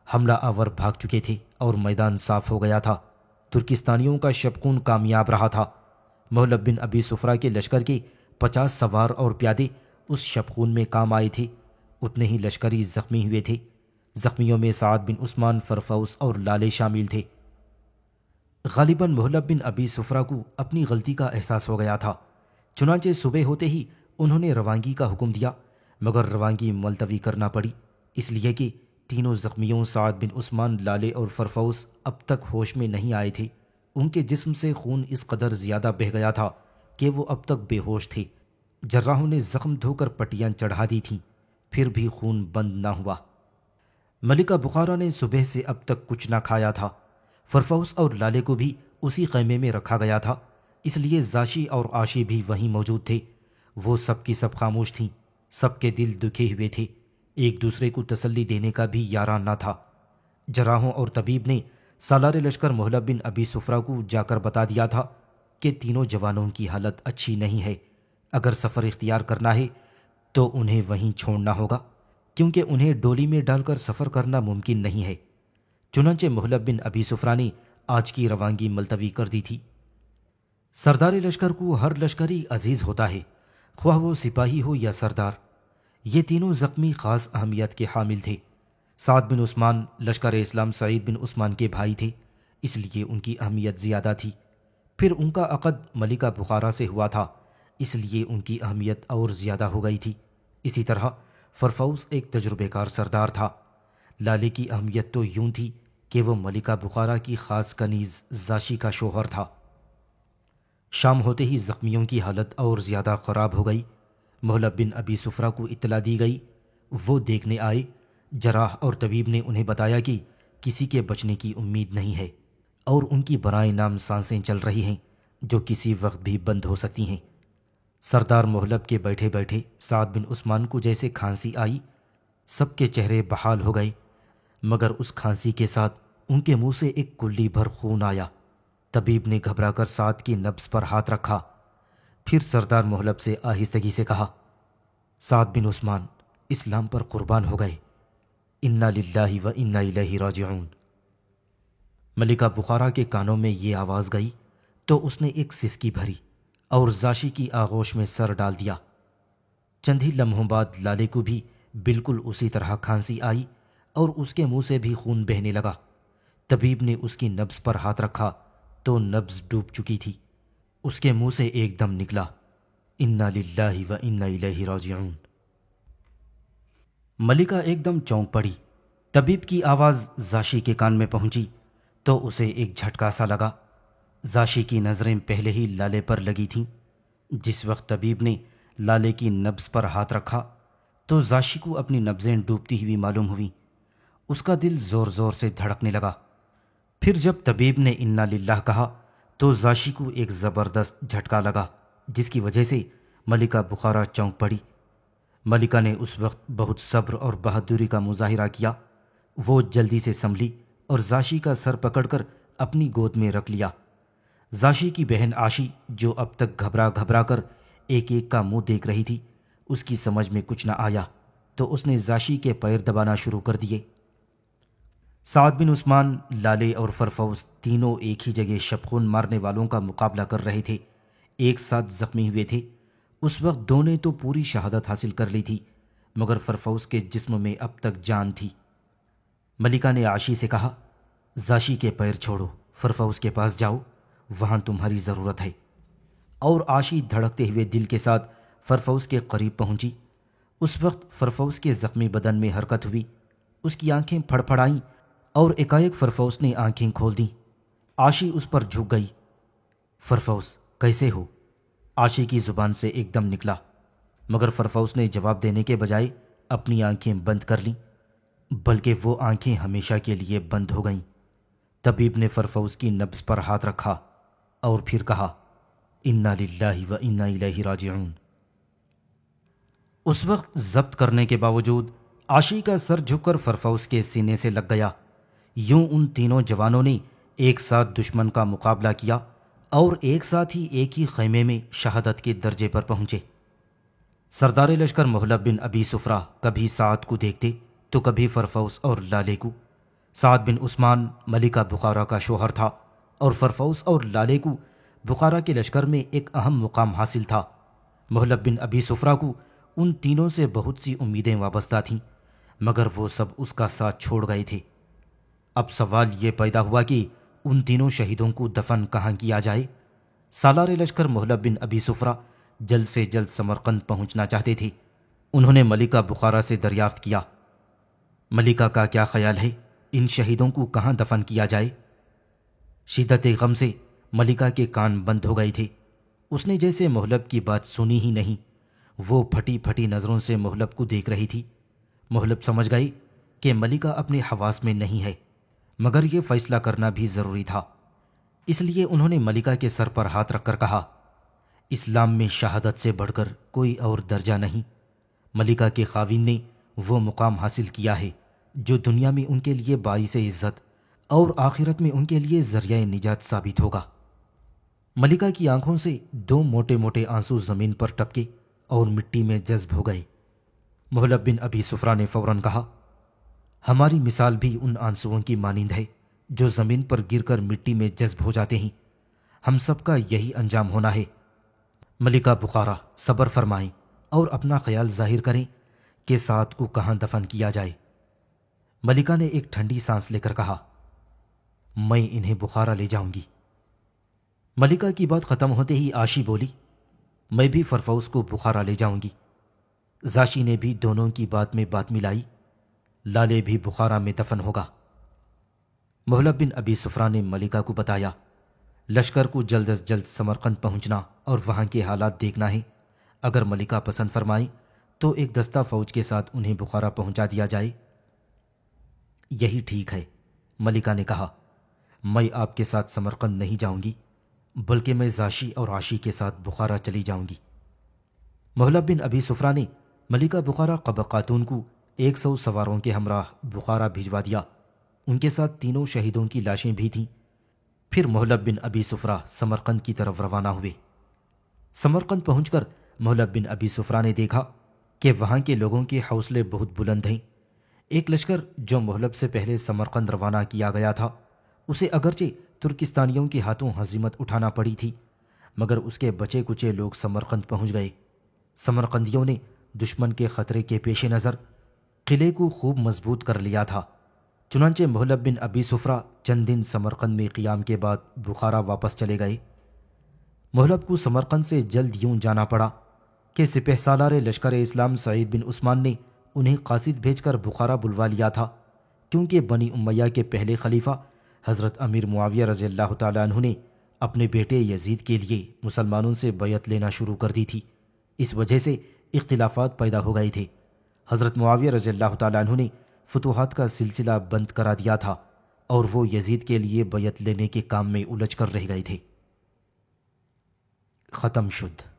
حملہ آور بھاگ چکے تھے اور میدان صاف ہو گیا تھا۔ ترکستانیوں کا شبخون کامیاب رہا تھا۔ محلب بن ابی سفرہ کے لشکر کے 50 سوار اور پیادے اس شبخون میں کام آئے تھے، اتنے ہی لشکری زخمی ہوئے تھے۔ زخمیوں میں سعد بن عثمان، فرفوس اور لالے شامل تھے۔ غالباً محلب بن ابی سفرہ کو اپنی غلطی کا احساس ہو گیا تھا، چنانچہ صبح ہوتے ہی انہوں نے روانگی کا حکم دیا، مگر روانگی ملتوی کرنا پڑی، اس لیے کہ تینوں زخمیوں سعد بن عثمان، لالے اور فرفوس اب تک ہوش میں نہیں آئے تھے۔ ان کے جسم سے خون اس قدر زیادہ بہہ گیا تھا کہ وہ اب تک بے ہوش تھے۔ جراحوں نے زخم دھو کر پٹیاں چڑھا دی تھیں، پھر بھی خون بند نہ ہوا۔ ملکہ بخارا نے صبح سے اب تک کچھ نہ کھایا تھا۔ فرفوس اور لالے کو بھی اسی خیمے میں رکھا گیا تھا، اس لیے زاشی اور عاشی بھی وہیں موجود تھے۔ وہ سب کی سب خاموش تھیں، سب کے دل دکھے ہوئے تھے، ایک دوسرے کو تسلی دینے کا بھی یارہ نہ تھا۔ جراحوں اور طبیب نے سالار لشکر محلب بن ابی سفرہ کو جا کر بتا دیا تھا کہ تینوں جوانوں کی حالت اچھی نہیں ہے، اگر سفر اختیار کرنا ہے تو انہیں وہیں چھوڑنا ہوگا، کیونکہ انہیں ڈولی میں ڈال کر سفر کرنا ممکن نہیں ہے۔ چنانچہ محلب بن ابی سفرہ نے آج کی روانگی ملتوی کر دی تھی۔ سردار لشکر کو ہر لشکری عزیز ہوتا ہے، خواہ وہ سپاہی ہو یا سردار۔ یہ تینوں زخمی خاص اہمیت کے حامل تھے۔ سعد بن عثمان لشکر اسلام سعید بن عثمان کے بھائی تھے، اس لیے ان کی اہمیت زیادہ تھی۔ پھر ان کا عقد ملکہ بخارا سے ہوا تھا، اس لیے ان کی اہمیت اور زیادہ ہو گئی تھی۔ اسی طرح فرفوس ایک تجربے کار سردار تھا۔ لالے کی اہمیت تو یوں تھی کہ وہ ملکہ بخارا کی خاص کنیز زاشی کا شوہر تھا۔ شام ہوتے ہی زخمیوں کی حالت اور زیادہ خراب ہو گئی۔ محلب بن ابی سفرہ کو اطلاع دی گئی، وہ دیکھنے آئے۔ جراح اور طبیب نے انہیں بتایا کہ کسی کے بچنے کی امید نہیں ہے اور ان کی برائے نام سانسیں چل رہی ہیں جو کسی وقت بھی بند ہو سکتی ہیں۔ سردار محلب کے بیٹھے بیٹھے سعد بن عثمان کو جیسے کھانسی آئی، سب کے چہرے بحال ہو گئے، مگر اس کھانسی کے ساتھ ان کے منہ سے ایک کلی بھر خون آیا۔ طبیب نے گھبرا کر سعد کی نبض پر ہاتھ رکھا، پھر سردار محلب سے آہستگی سے کہا، سعد بن عثمان اسلام پر قربان ہو گئے، انا للہ و انا الیہ راجعون۔ ملکہ بخارا کے کانوں میں یہ آواز گئی تو اس نے ایک سسکی بھری اور زاشی کی آغوش میں سر ڈال دیا۔ چند ہی لمحوں بعد لالے کو بھی بالکل اسی طرح کھانسی آئی اور اس کے منہ سے بھی خون بہنے لگا۔ طبیب نے اس کی نبض پر ہاتھ رکھا تو نبض ڈوب چکی تھی۔ اس کے منہ سے ایک دم نکلا، انا للہ و انا الیہ راجعون۔ ملکہ ایک دم چونک پڑی۔ طبیب کی آواز زاشی کے کان میں پہنچی تو اسے ایک جھٹکا سا لگا۔ زاشی کی نظریں پہلے ہی لالے پر لگی تھیں۔ جس وقت طبیب نے لالے کی نبض پر ہاتھ رکھا تو زاشی کو اپنی نبضیں ڈوبتی ہوئی معلوم ہوئیں۔ اس کا دل زور زور سے دھڑکنے لگا۔ پھر جب طبیب نے انا للہ کہا تو زاشی کو ایک زبردست جھٹکا لگا، جس کی وجہ سے ملکہ بخارا چونک پڑی۔ ملکہ نے اس وقت بہت صبر اور بہادری کا مظاہرہ کیا۔ وہ جلدی سے سنبھلی اور زاشی کا سر پکڑ کر اپنی گود میں رکھ لیا۔ زاشی کی بہن عاشی، جو اب تک گھبرا گھبرا کر ایک ایک کا منہ دیکھ رہی تھی، اس کی سمجھ میں کچھ نہ آیا تو اس نے زاشی کے پیر دبانا شروع کر دیے۔ سعد بن عثمان، لالے اور فرفوس تینوں ایک ہی جگہ شبخون مارنے والوں کا مقابلہ کر رہے تھے، ایک ساتھ زخمی ہوئے تھے۔ اس وقت دو نے تو پوری شہادت حاصل کر لی تھی، مگر فرفوس کے جسم میں اب تک جان تھی۔ ملکہ نے عاشی سے کہا، زاشی کے پیر چھوڑو، فرفوس کے پاس جاؤ، وہاں تمہاری ضرورت ہے۔ اور عاشی دھڑکتے ہوئے دل کے ساتھ فرفوس کے قریب پہنچی۔ اس وقت فرفوس کے زخمی بدن میں حرکت ہوئی، اس کی آنکھیں پھڑ پھڑائیں اور ایکائک فرفوس نے آنکھیں کھول دیں۔ عاشی اس پر جھک گئی۔ فرفوس کیسے ہو؟ عاشی کی زبان سے ایک دم نکلا، مگر فرفوس نے جواب دینے کے بجائے اپنی آنکھیں بند کر لیں، بلکہ وہ آنکھیں ہمیشہ کے لیے بند ہو گئیں۔ طبیب نے فرفوس کی نبض پر ہاتھ رکھا اور پھر کہا، انا للہ و انا الیہ راجعون۔ اس وقت ضبط کرنے کے باوجود عاشی کا سر جھک کر فرفوس کے سینے سے لگ گیا۔ یوں ان تینوں جوانوں نے ایک ساتھ دشمن کا مقابلہ کیا اور ایک ساتھ ہی ایک ہی خیمے میں شہادت کے درجے پر پہنچے۔ سردار لشکر محلب بن ابی سفرہ کبھی سعد کو دیکھتے تو کبھی فرفوس اور لالے کو۔ سعد بن عثمان ملکہ بخارا کا شوہر تھا اور فرفوس اور لالے کو بخارا کے لشکر میں ایک اہم مقام حاصل تھا۔ محلب بن ابی سفرہ کو ان تینوں سے بہت سی امیدیں وابستہ تھیں، مگر وہ سب اس کا ساتھ چھوڑ گئے تھے۔ اب سوال یہ پیدا ہوا کہ ان تینوں شہیدوں کو دفن کہاں کیا جائے؟ سالار لشکر محلب بن ابی سفرہ جلد سے جلد سمرقند پہنچنا چاہتے تھے۔ انہوں نے ملکہ بخارا سے دریافت کیا، ملکہ کا کیا خیال ہے، ان شہیدوں کو کہاں دفن کیا جائے؟ شدت غم سے ملکہ کے کان بند ہو گئے تھے۔ اس نے جیسے محلب کی بات سنی ہی نہیں، وہ پھٹی پھٹی نظروں سے محلب کو دیکھ رہی تھی۔ محلب سمجھ گئی کہ ملکہ اپنے حواس میں نہیں ہے، مگر یہ فیصلہ کرنا بھی ضروری تھا، اس لیے انہوں نے ملکہ کے سر پر ہاتھ رکھ کر کہا، اسلام میں شہادت سے بڑھ کر کوئی اور درجہ نہیں۔ ملکہ کے خاوند نے وہ مقام حاصل کیا ہے جو دنیا میں ان کے لیے باعث عزت اور آخرت میں ان کے لیے ذریعہ نجات ثابت ہوگا۔ ملکہ کی آنکھوں سے دو موٹے موٹے آنسو زمین پر ٹپکے اور مٹی میں جذب ہو گئے۔ محلب بن ابی سفرہ نے فوراً کہا، ہماری مثال بھی ان آنسوؤں کی مانند ہے جو زمین پر گر کر مٹی میں جذب ہو جاتے ہیں، ہم سب کا یہی انجام ہونا ہے۔ ملکہ بخارا صبر فرمائیں اور اپنا خیال ظاہر کریں کہ سعد کو کہاں دفن کیا جائے۔ ملکہ نے ایک ٹھنڈی سانس لے کر کہا، میں انہیں بخارا لے جاؤں گی۔ ملکہ کی بات ختم ہوتے ہی عاشی بولی، میں بھی فرفوس کو بخارا لے جاؤں گی۔ زاشی نے بھی دونوں کی بات میں بات ملائی، لالے بھی بخارا میں دفن ہوگا۔ محلب بن ابی صفرہ نے ملکہ کو بتایا، لشکر کو جلد از جلد سمرقند پہنچنا اور وہاں کے حالات دیکھنا ہے۔ اگر ملکہ پسند فرمائی تو ایک دستہ فوج کے ساتھ انہیں بخارا پہنچا دیا جائے۔ یہی ٹھیک ہے، ملکہ نے کہا، میں آپ کے ساتھ سمرقند نہیں جاؤں گی، بلکہ میں زاشی اور عاشی کے ساتھ بخارا چلی جاؤں گی۔ محلب بن ابی صفرہ نے ملکہ بخارا قبہ خاتون کو 100 سواروں کے ہمراہ بخارا بھجوا دیا۔ ان کے ساتھ تینوں شہیدوں کی لاشیں بھی تھیں۔ پھر محلب بن ابی صفرہ سمرقند کی طرف روانہ ہوئے۔ سمرقند پہنچ کر محلب بن ابی صفرہ نے دیکھا کہ وہاں کے لوگوں کے حوصلے بہت بلند ہیں۔ ایک لشکر جو محلب سے پہلے سمرقند روانہ کیا گیا تھا، اسے اگرچہ ترکستانیوں کے ہاتھوں ہزیمت اٹھانا پڑی تھی، مگر اس کے بچے کچے لوگ سمرقند پہنچ گئے۔ سمرقندیوں نے دشمن کے خطرے کے پیش نظر قلعے کو خوب مضبوط کر لیا تھا۔ چنانچہ محلب بن ابی صفرہ چند دن سمرقند میں قیام کے بعد بخارا واپس چلے گئے۔ محلب کو سمرقند سے جلد یوں جانا پڑا کہ سپہ سالار لشکر اسلام سعید بن عثمان نے انہیں قاصد بھیج کر بخارا بلوا لیا تھا، کیونکہ بنی امیہ کے پہلے خلیفہ حضرت امیر معاویہ رضی اللہ تعالیٰ عنہ نے اپنے بیٹے یزید کے لیے مسلمانوں سے بیعت لینا شروع کر دی تھی۔ اس وجہ سے اختلافات پیدا ہو گئے تھے۔ حضرت معاویہ رضی اللہ تعالیٰ عنہ نے فتوحات کا سلسلہ بند کرا دیا تھا اور وہ یزید کے لیے بیعت لینے کے کام میں الجھ کر رہ گئے تھے۔ ختم شد۔